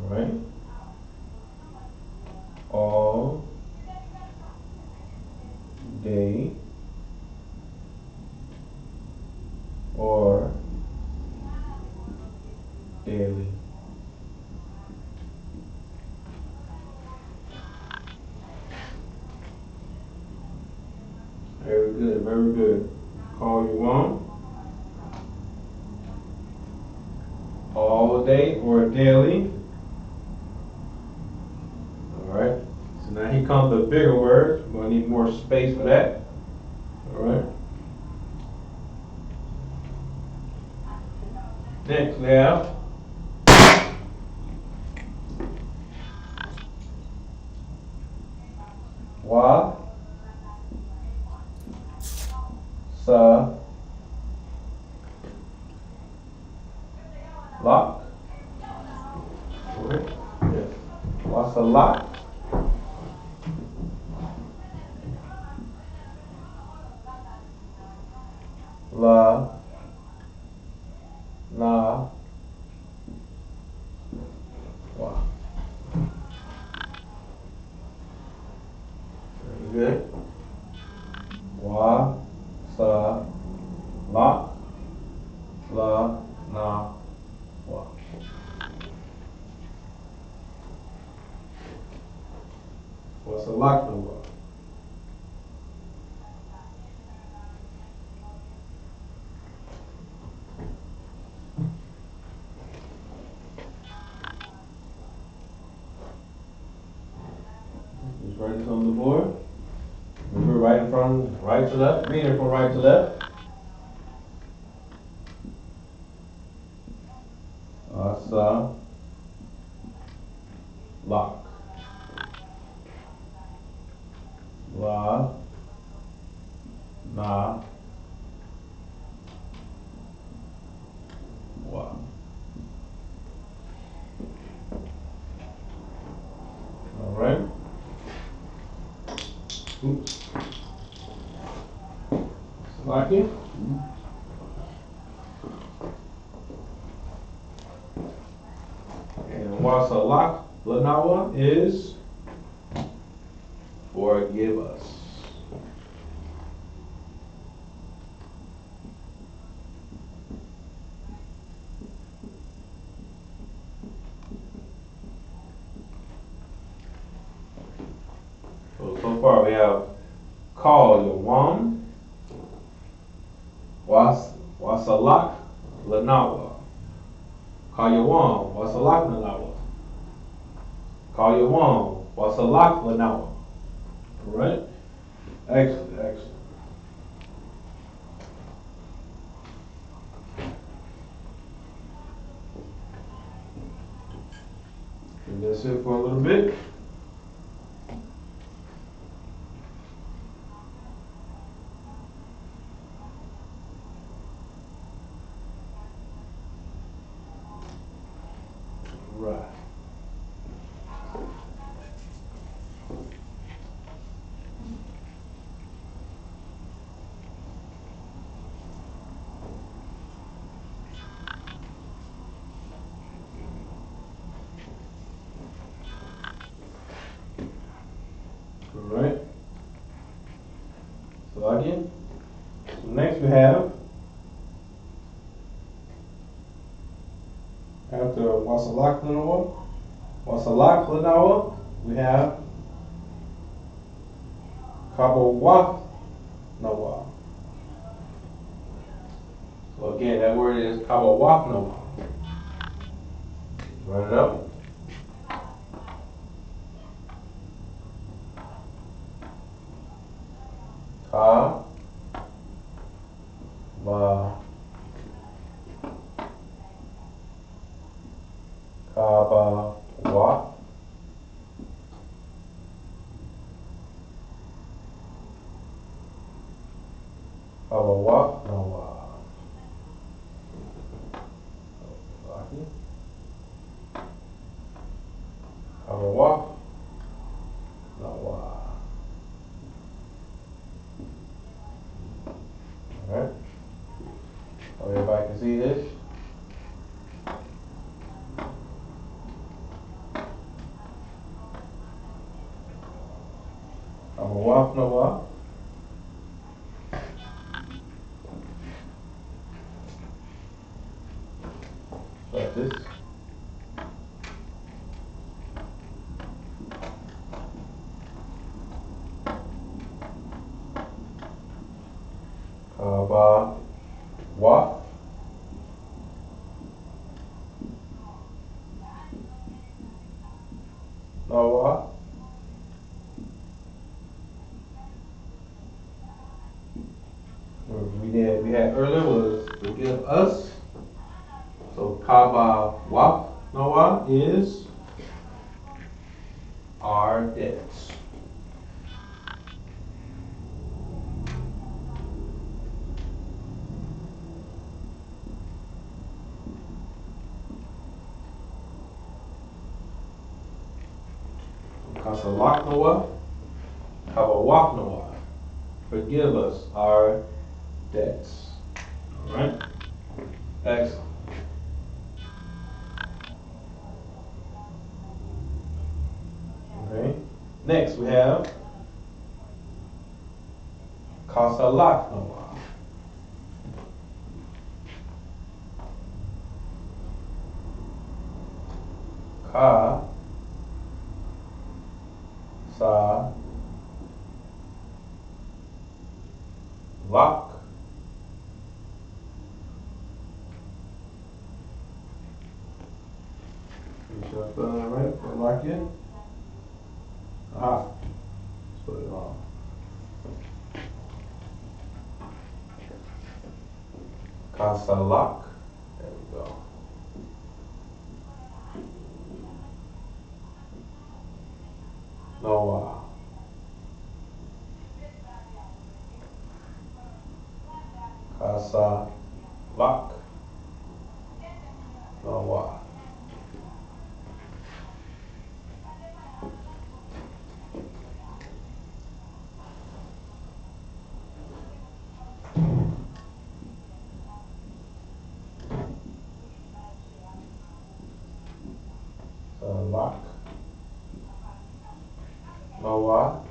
All right. All day or daily. Very good, very good. Call you want all day or daily. All right. So now here comes the bigger words. We're gonna need more space for that. All right. Next we have wa, sa, lock. Okay. Yes. What's a lock? La, na, wa. Very good. Wa, sa, lock, la, na, wa. What's a lock number? Just write this on the board. Remember, writing from right to left, reading from right to left. Asa, lock. La, na, wa. All right. Oops. Like it? Wasalak Lanawa is forgive us. So far we have call Yawam, Wasalak Lanawa. Call Yawam, Wasalak Lanawa. Call Yawam, Wasalak Lanawa. Alright? Excellent, excellent. And that's it for a little bit. Right. Alright. So again, next we have, after Wasalak Lanawa, we have Kabawaf Nawa. So again, that word is Kabawaf Nawa. Write it up. Ka ba wa Nawa. Kabawaf Nawa. Alright. So everybody can see this. Kabawaf Nawa. Like this. Kabawaf Nawa. We had earlier was forgive us. So Kabawaf Nawa is our debts. Kasalak Nawa, Kabawaf Nawa. Forgive us our debts. Alright? Excellent. Okay. Next we have Kasalak Nawa. Ka Sa Lak You sure I spelled that right? Put it like it. Let's put it on. Kasalak. There we go. Noah. Kasalak. Noah. Salak. Noah.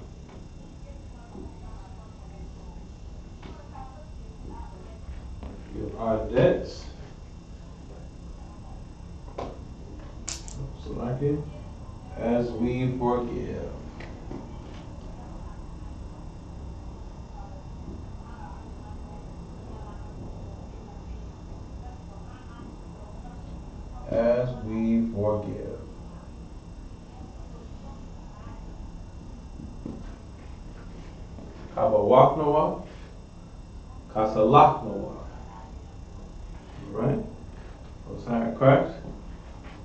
Give our debts. Select it. As we forgive. As we forgive. Kabawak Noah. Kasalak Noah. Alright? Those are correct.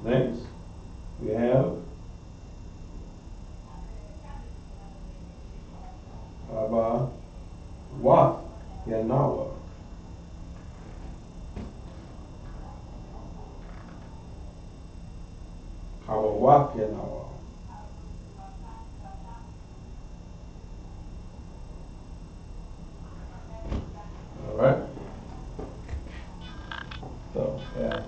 Next, we have Kabawak Yanawa. Kabawak Yanawa. Alright? So, yeah.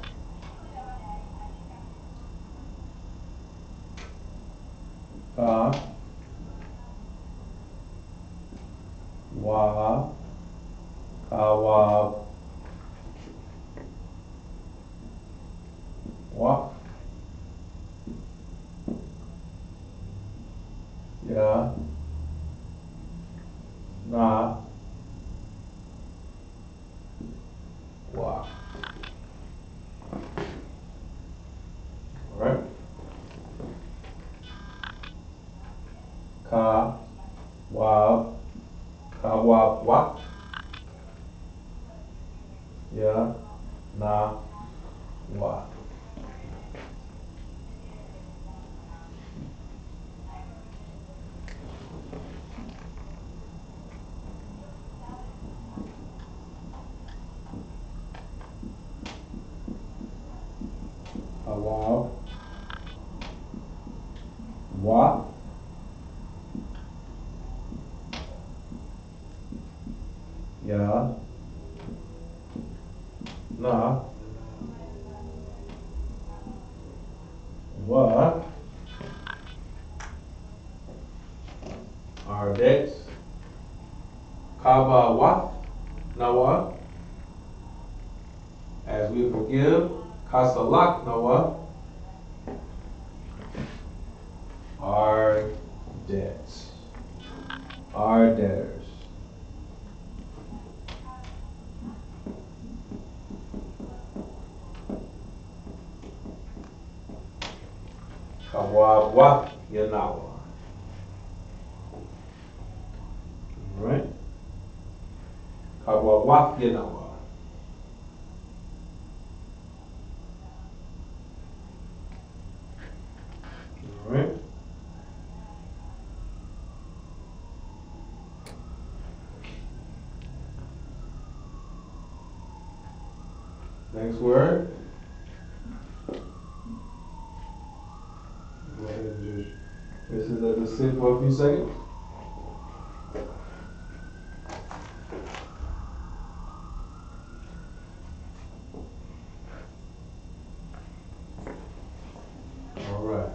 Ka, wa, kawa, wa, ya, na, wa. Alright? Ka, wa, wa, ya, na, wa. Wa, wa, ya, na, wa. Our debts. Kaba wa, nawa. As we forgive. Kasalak nawa. Our debts. Our debtors. Kawawa Yanawa. Alright? Kawawa Yanawa. Alright? Next word. Go ahead and just let this sit for a few seconds. Alright.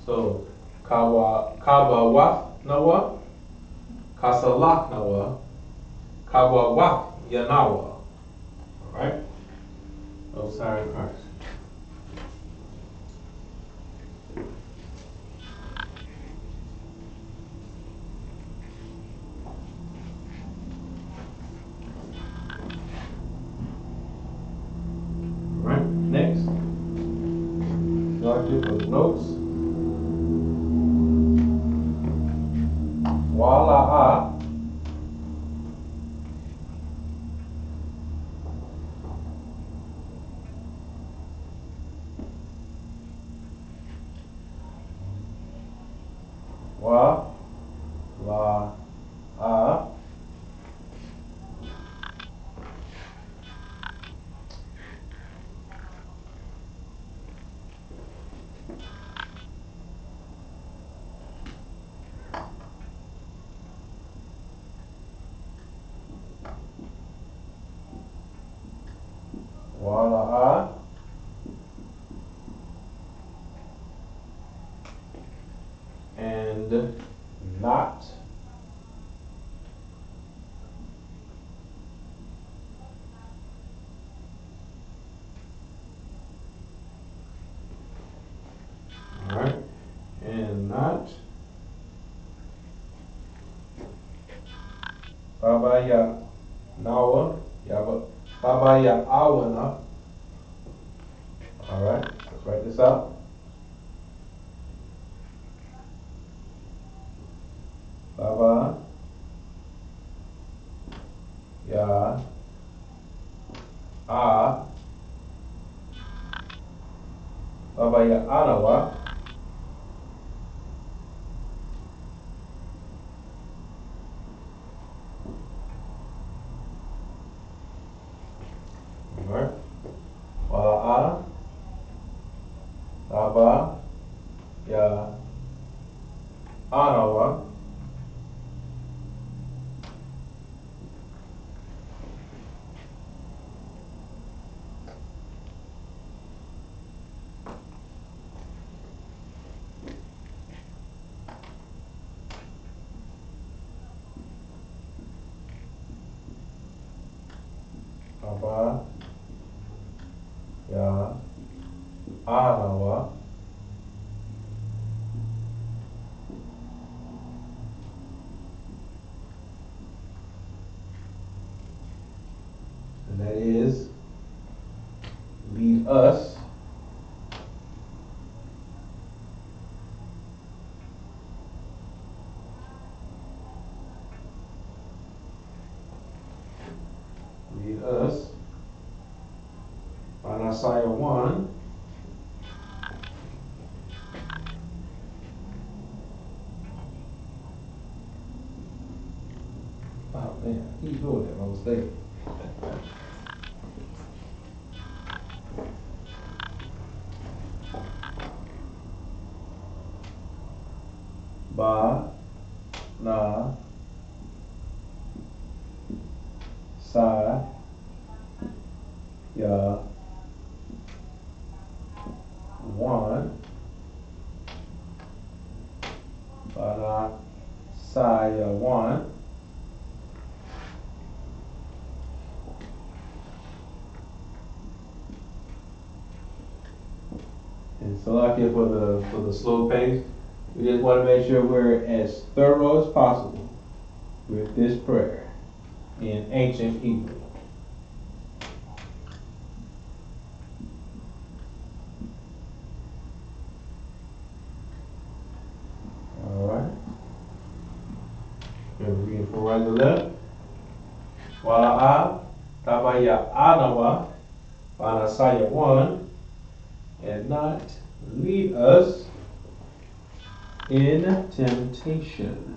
So Kawawa Nawa, Kasalak Nawa, Kawawa Yanawa. Alright? Oh, sorry, first. Alright, next. Doctor for the notes. Wala'a. Wa la a wa la a and not. All right, and not. Baba ya nawa, Baba ya awana. All right, let's write this out. Baba ya a Baba ya anawa. All right, wala a Baba ya anawa. Baba ya anawa. And that is lead us on Isaiah 1. Oh man, I keep doing that, my mistake. Ba na sa ya one. Ba na sa ya one. And Salakia for the slow pace. We just want to make sure we're as thorough as possible with this prayer in ancient Hebrew. All right. Remember reading from right to left. Wala'a tabaya anawa banasaya one, and not lead us in temptation.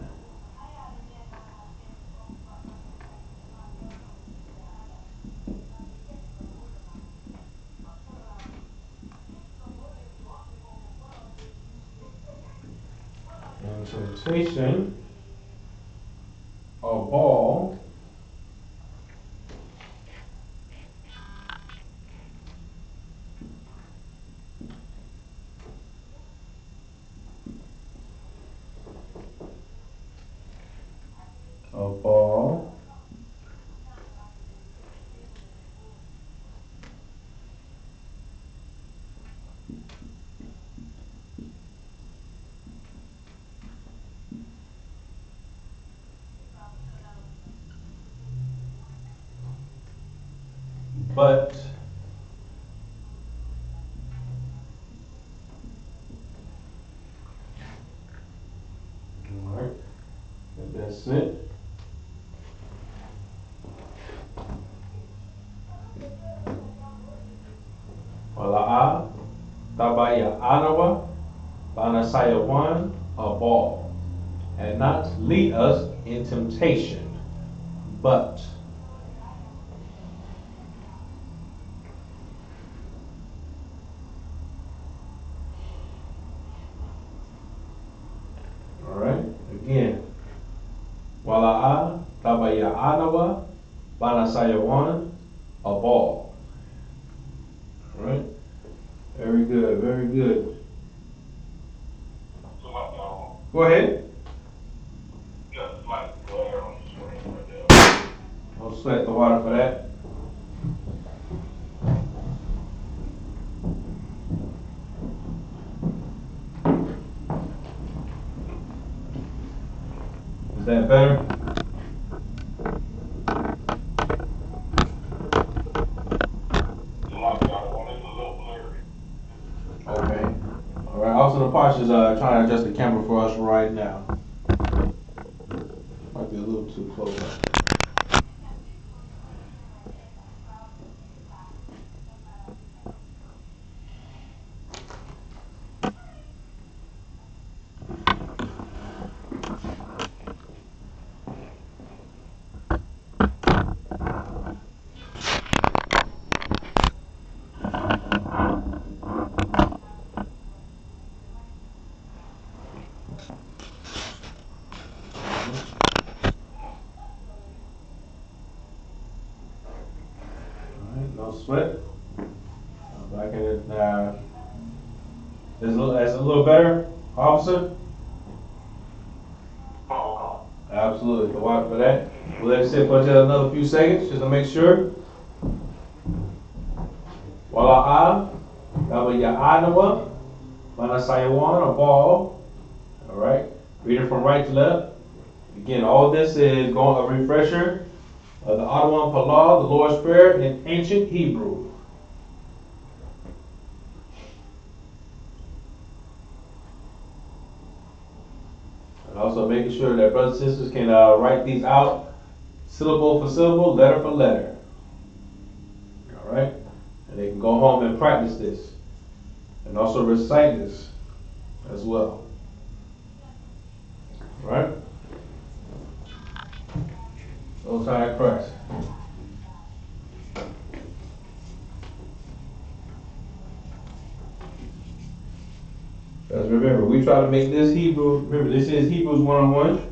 And temptation, a ball, a ball, but all right, that's it. Wala'a tabaya anawa banasaya one, a ball, and not lead us in temptation, but. All right, again. Wala'a tabaya anawa banasaya one, a ball. All right, very good, very good. Go ahead. Got a slight glare on the screen right there. Don't sweat the water for that. Is that better? It's a lot better. One is a little blurry. Okay. All right. Also, the Posh is trying to adjust the camera for us right now. Might be a little too close. No sweat. Back in it now. Is it a little better, officer? Oh, Absolutely. The water for that. We'll let it sit for just another few seconds just to make sure. Wala'a, Yahanna, Lashawan, a ball. All right. Reading from right to left. Again, all this is going a refresher of the Ottawan Palah, the Lord's Prayer in ancient Hebrew. And also making sure that brothers and sisters can write these out syllable for syllable, letter for letter. All right? And they can go home and practice this. And also recite this as well. All right? Most High Christ. Because remember, we try to make this Hebrew, remember this is Hebrews 101.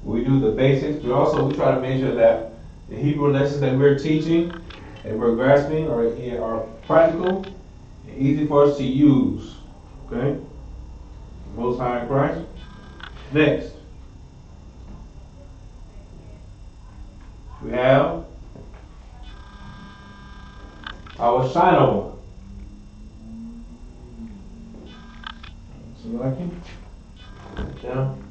We do the basics, but also we try to make sure that the Hebrew lessons that we're teaching and we're grasping are practical and easy for us to use. Okay? Most High in Christ. Next, we have our Shiloh. So like it. Down.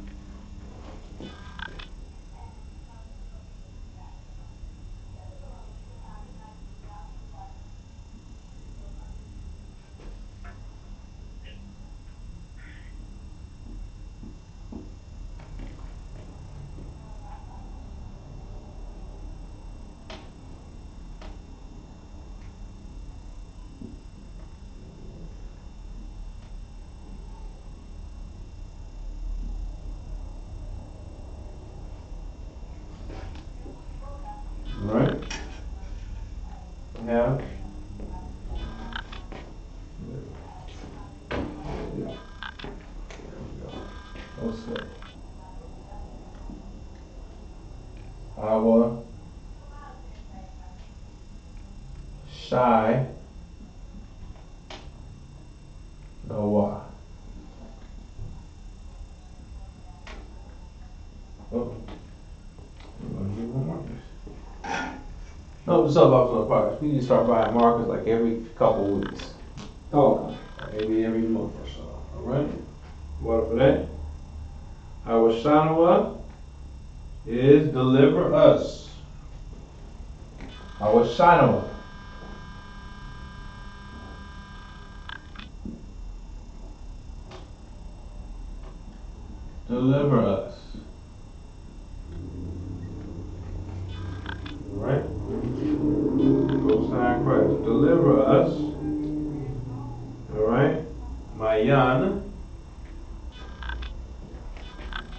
Right? Yeah. Okay. Our shy Noah. Oh, I'm gonna get more markers. No, what's up, Officer Parks? We need to start buying markers like every couple weeks. Oh, Maybe every month or so. Alright? Water for that. Our Shanawa is deliver us. Our Shanawa. Deliver us. Alright? Most High Christ. Deliver us. Alright? Mayan.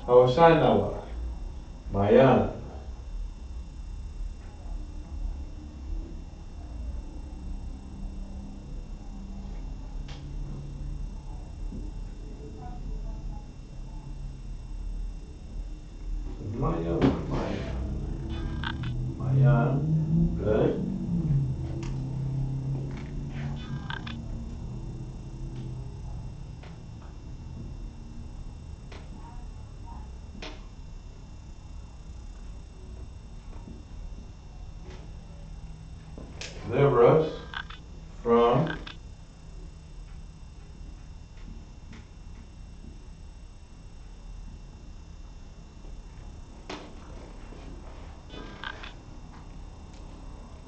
Our Shanawa. Mayan. Mayan. Good.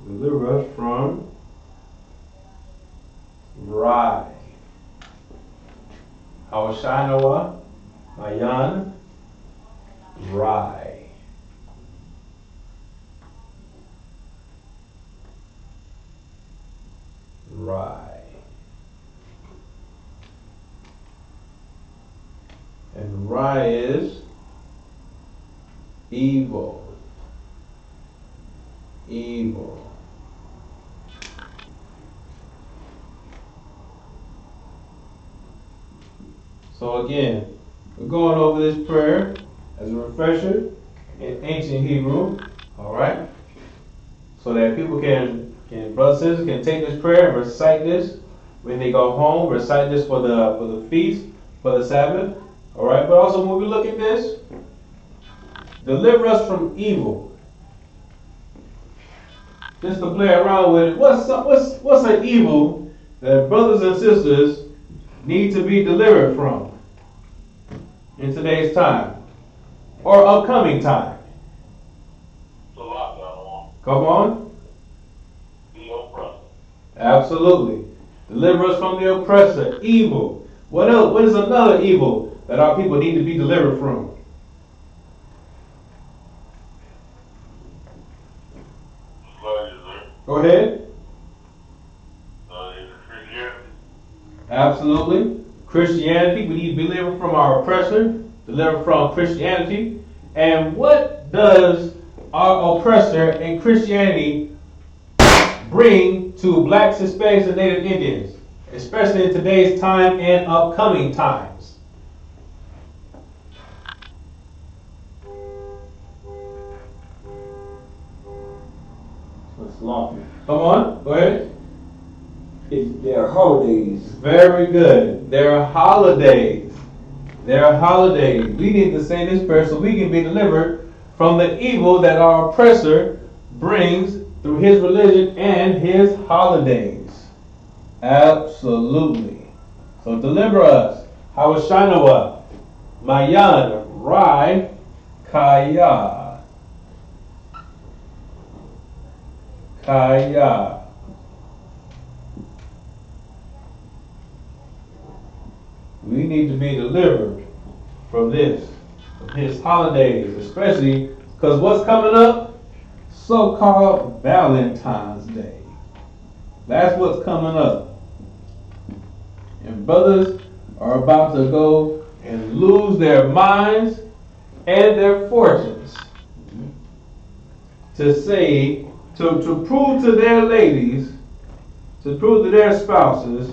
Deliver us from Rai. Hawashanawa, Mayan, Rai. Rai. And Rai is evil. Evil. So again, we're going over this prayer as a refresher in ancient Hebrew, all right? So that people brothers and sisters can take this prayer and recite this when they go home, recite this for the feast, for the Sabbath, all right? But also when we look at this, deliver us from evil. Just to play around with it, what's an evil that brothers and sisters need to be delivered from in today's time or upcoming time? It's a lot going on. Come on. The oppressor. Absolutely. Deliver us from the oppressor. Evil. What else? What is another evil that our people need to be delivered from? Go ahead. Christianity. Absolutely. Christianity. We need to be delivered from our oppressor. Delivered from Christianity. And what does our oppressor and Christianity bring to blacks, Hispanics, and Native Indians, especially in today's time and upcoming times? Slaughter. Come on, go ahead. It's their holidays. Very good. There are holidays. There are holidays. We need to say this prayer so we can be delivered from the evil that our oppressor brings through his religion and his holidays. Absolutely. So deliver us. Hawashanawa, Mayan, Rai, Kaya. Kaya. We need to be delivered from this, from his holidays, especially because what's coming up? So-called Valentine's Day. That's what's coming up. And brothers are about to go and lose their minds and their fortunes to say, to prove to their ladies, to prove to their spouses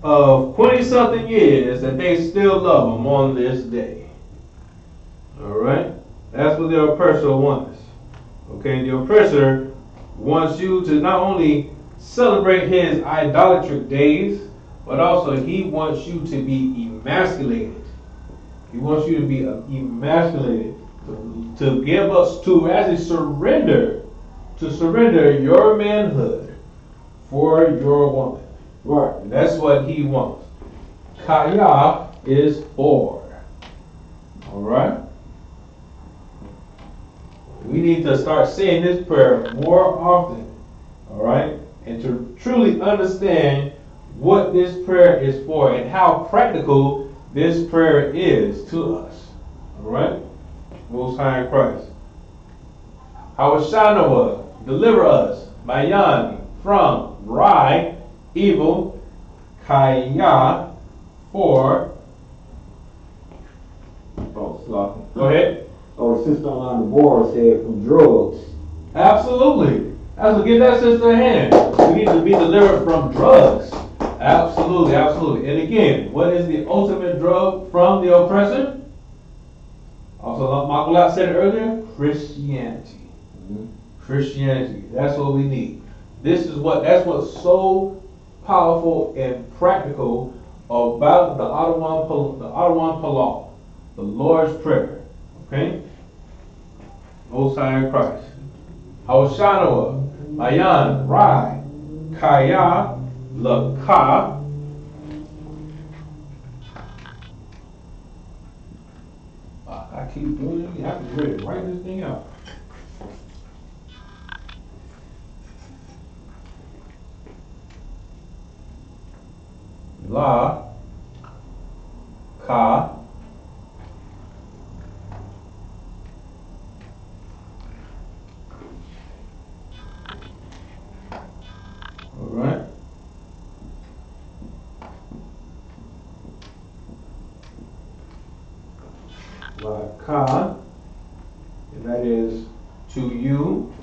of 20-something years that they still love them on this day. All right? That's what the oppressor wants. Okay? The oppressor wants you to not only celebrate his idolatric days, but also he wants you to be emasculated. He wants you to be emasculated, to give us, to actually surrender your manhood for your woman. Right. That's what he wants. Kaya is for. Alright? We need to start saying this prayer more often. Alright? And to truly understand what this prayer is for and how practical this prayer is to us. Alright? Most High in Christ. Hawashanawa, deliver us, Mayan, from Rai, evil, Kaya, for. Oh, slaughter. Go ahead. Oh, the sister on the board said from drugs. Absolutely. That's what, give that sister a hand. We need to be delivered from drugs. Absolutely, absolutely. And again, what is the ultimate drug from the oppressor? Also, Makulat said it earlier, Christianity. Christianity. That's what we need. That's what's so powerful and practical about the Adawan Palau, the Lord's Prayer. Okay? Most High in Christ. Hawashanawa, Mayan, Rai, Kaya, Laka. I keep doing it. You have to really write this thing out. La, Ka, all right. La, Ka, and that is to you.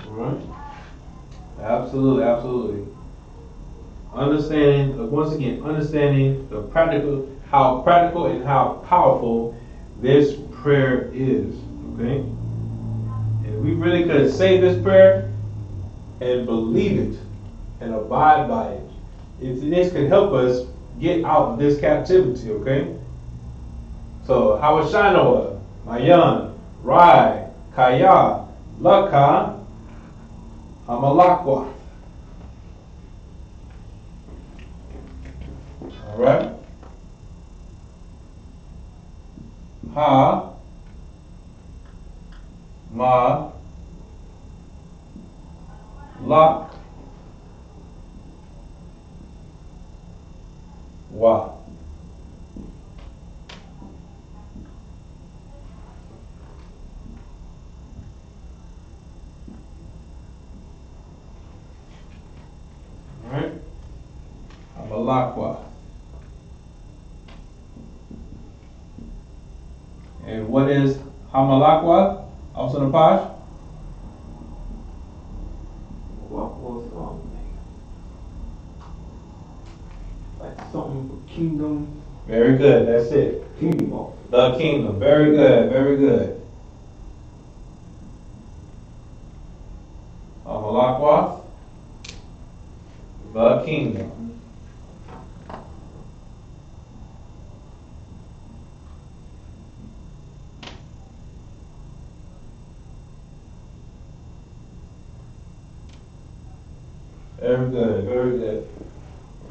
Right. Absolutely, absolutely. Understanding, once again, understanding the practical, how practical and how powerful this prayer is. Okay? And we really could say this prayer and believe it and abide by it. This can help us get out of this captivity, okay? So, Hawashanoa, Mayan, Rai, Kaya, Laka, Amalakwa. All right. Ha, Ma, Lak, Wa. All right. Amalakwa. And what is Hamalakwa? Also in the Pash? What was like something for kingdom? Very good, that's it. Kingdom. The kingdom. Very good, very good. Hamalakwa, the kingdom. Very good, very good.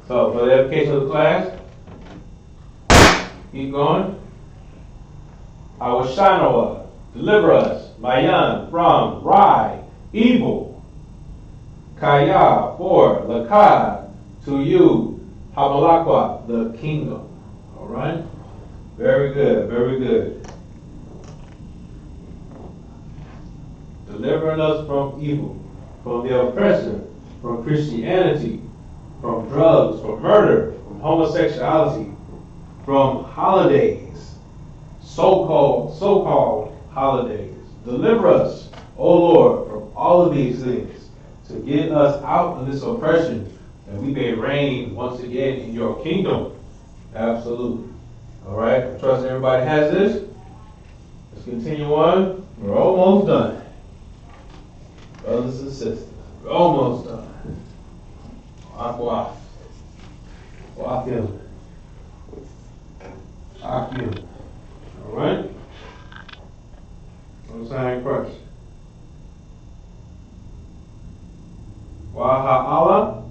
So, for the edification of the class, keep going. Awashanoa, deliver us, Mayan, from Rai, evil. Kaya, for Laka, to you, Hamalakwa, the kingdom. All right? Very good, very good. Delivering us from evil, from the oppression, from Christianity, from drugs, from murder, from homosexuality, from holidays, so-called holidays. Deliver us, O Lord, from all of these things, to get us out of this oppression, that we may reign once again in your kingdom. Absolutely. All right, I trust everybody has this. Let's continue on. We're almost done. Brothers and sisters, we're almost done. Aqua. Aqua. Aqua. All right? No sign question. Waha'ala.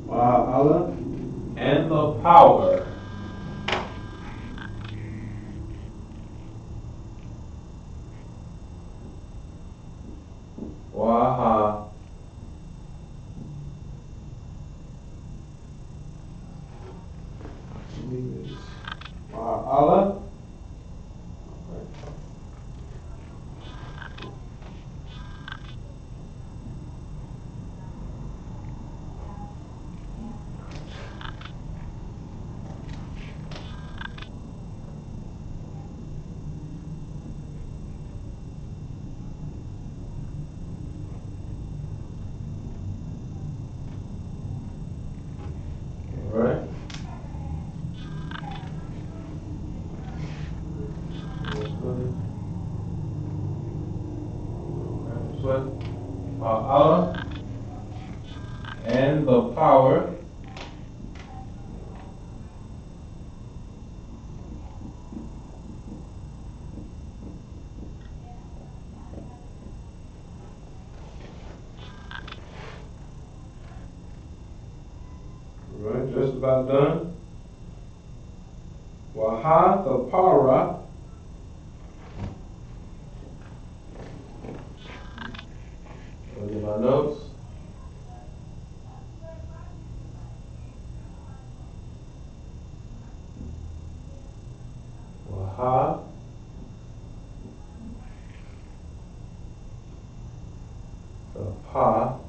Waha'ala. And the power. Waha. Waha'ala. Allah and the power about done. Wahathapara. Look at my notes. Waha. The pa.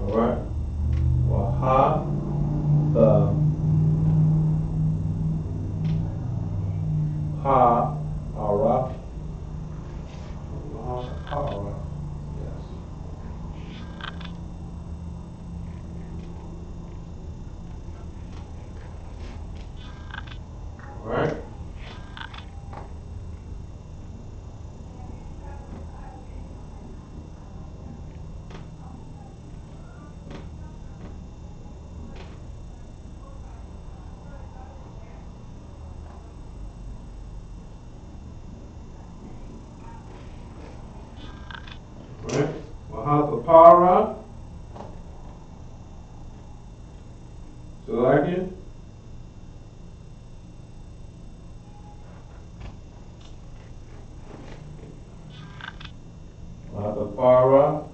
Alright. Waha. The pa. Ara. Waha. Ara. Yes. Alright. Alright. Wahathapara. Salakia. Wahathapara.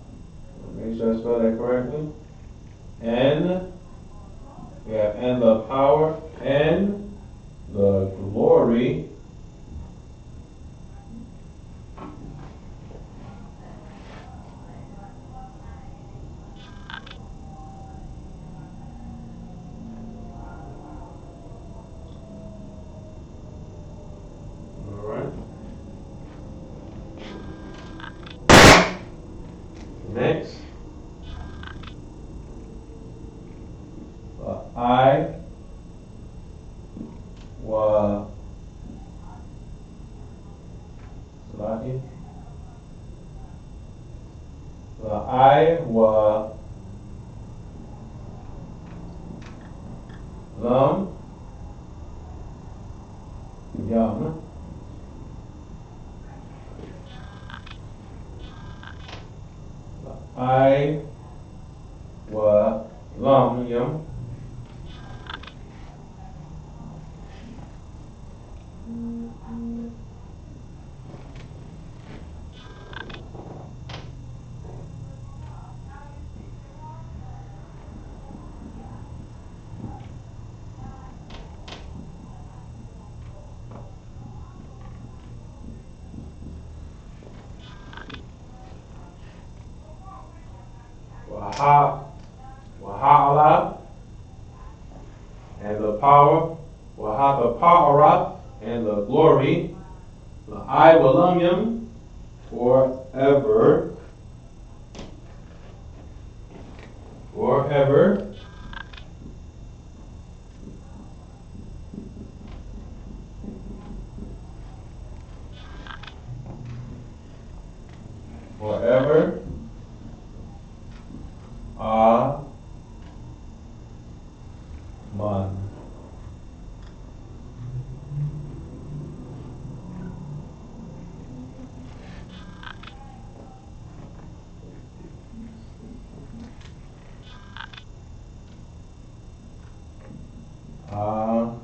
Make sure I spell that correctly. And we have and the power and the glory. Alright. Next. I wa Salaki. The I wa lam yam. The I wa lam yam. Wahala, and the power, Wahathapara, and the glory, the I Walamyam, forever, forever, forever, Amen. Amen.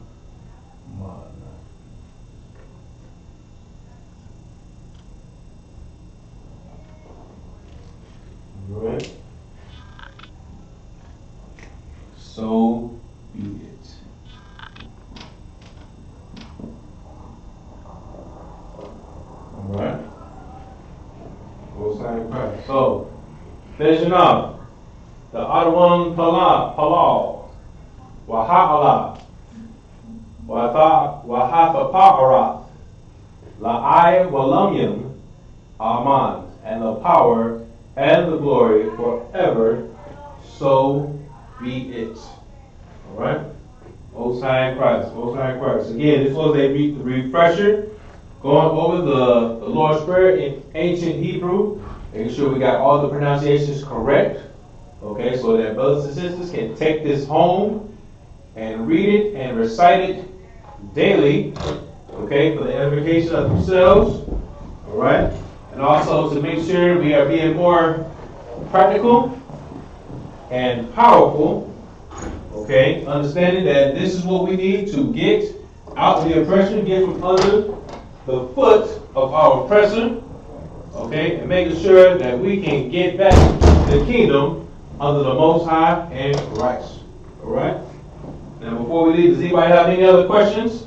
Right? So be it. Alright? We'll say Christ. So, finishing up. The Adawan Palal. Waha'ala. Wahathapara. La'ai Walamyam. Aman. And the power and the glory forever. So be it. Alright? Most High in Christ. Most High in Christ. Again, this was a refresher. Going over the Lord's Prayer in ancient Hebrew. Making sure we got all the pronunciations correct. Okay, so that brothers and sisters can take this home and read it and recite it daily. Okay, for the edification of themselves. All right? And also to make sure we are being more practical and powerful, okay? Understanding that this is what we need to get out the oppression, get from under the foot of our oppressor, okay? And making sure that we can get back to the kingdom under the Most High and Christ. All right? Now, before we leave, does anybody have any other questions?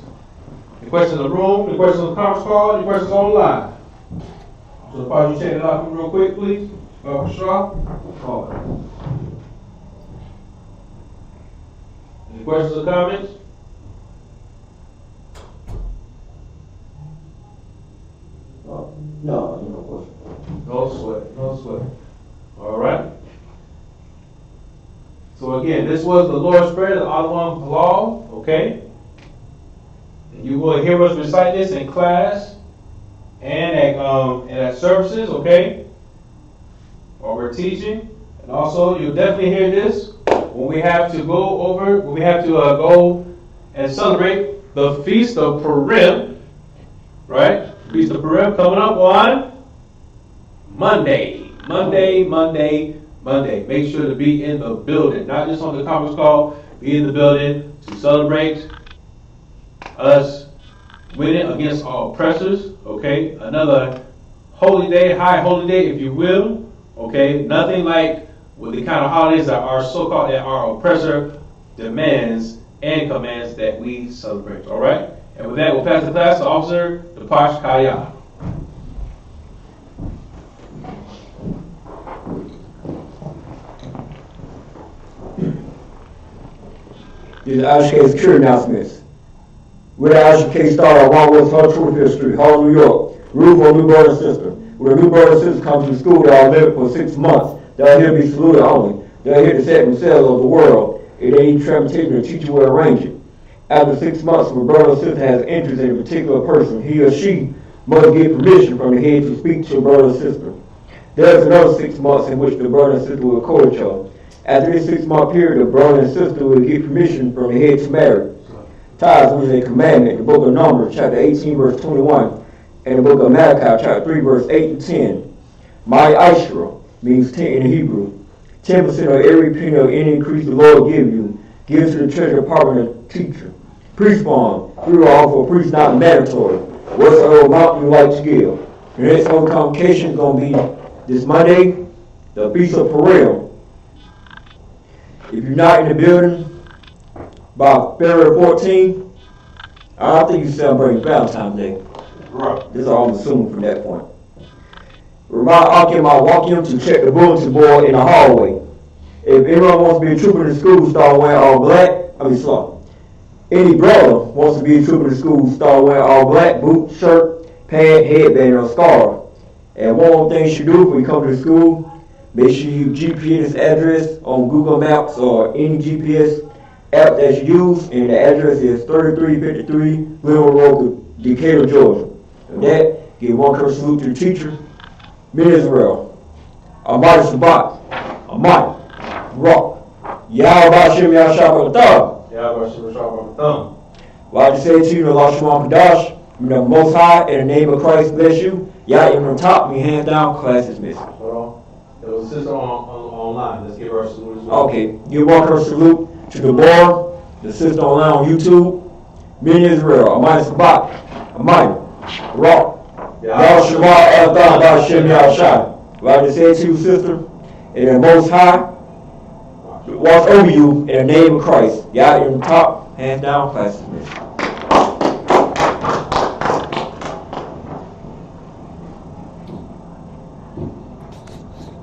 Any questions in the room? Any questions on the conference call? Any questions online? So, Paul, you check it out real quick, please. For sure. Any questions or comments? No, no question. No sweat, no sweat. All right. So again, this was the Lord's Prayer, the Lashawan law, okay? And you will hear us recite this in class and at services, okay? While we're teaching. And also, you'll definitely hear this when we have to go and celebrate the Feast of Purim, right? Feast of Purim coming up on Monday. Make sure to be in the building, not just on the conference call, be in the building to celebrate us winning against our oppressors, okay? Another holy day, high holy day, if you will, okay? Nothing like with the kind of holidays that are so-called that our oppressor demands and commands that we celebrate, all right? And with that, we'll pass the class to Officer Depash Kaya. These are I.S.U.K. security announcements. With the I.S.U.K. star, One West 125th Street, Harlem, New York. Room for a new brother and sister. When a new brother and sister come to the school, they are living for 6 months. They are here to be saluted only. They are here to set themselves of the world. If they need transportation, the teacher will arrange it. After 6 months, if a brother or sister has interest in a particular person, he or she must get permission from the head to speak to a brother or sister. There is another 6 months in which the brother and sister will court each other. After this 6-month period, the brother and sister will get permission from the head to marry. Tithes, which is a commandment, the book of Numbers, chapter 18, verse 21, and the book of Malachi, chapter 3, verse 8 to 10. My Ishra means 10 in Hebrew. 10% of every penny of any increase the Lord give you, gives to the treasury department of teacher. Priest bond, we will offer a priest not mandatory. Whatsoever amount you like to give. The next Holy Convocation is going to be this Monday, the Feast of Purim. If you're not in the building by February 14th, I don't think you celebrate Valentine's Day. Right. This is all I'm assuming from that point. Remind Akim, I walk him to check the bulletin board in the hallway. If anyone wants to be a trooper in the school, start wearing all black. Any brother wants to be a trooper in the school, start wearing all black, boot, shirt, pant, headband, or scarf. And one more thing you should do when you come to the school, make sure you GPS address on Google Maps or any GPS app that you use, and the address is 3353 Glenwood Road, Decatur, Georgia. And that, give one curse salute to the teacher, Israel, I.S.U.P.K, Rock, Yahanna, well, I just say to you, the Lashawan Qadash, the Most High, in the name of Christ, bless you. Y'all even on top, me hands down, class dismissed. Hold on. There was a sister online. Let's give her a salute as well. Okay, give one her salute to the board, the sister online on YouTube, Israel, I.S.U.P.K, Rock, Yahanna, well, I just say to you, sister, in the Most High, watch over you in the name of Christ. Y'all in the top, hands down, class dismissed.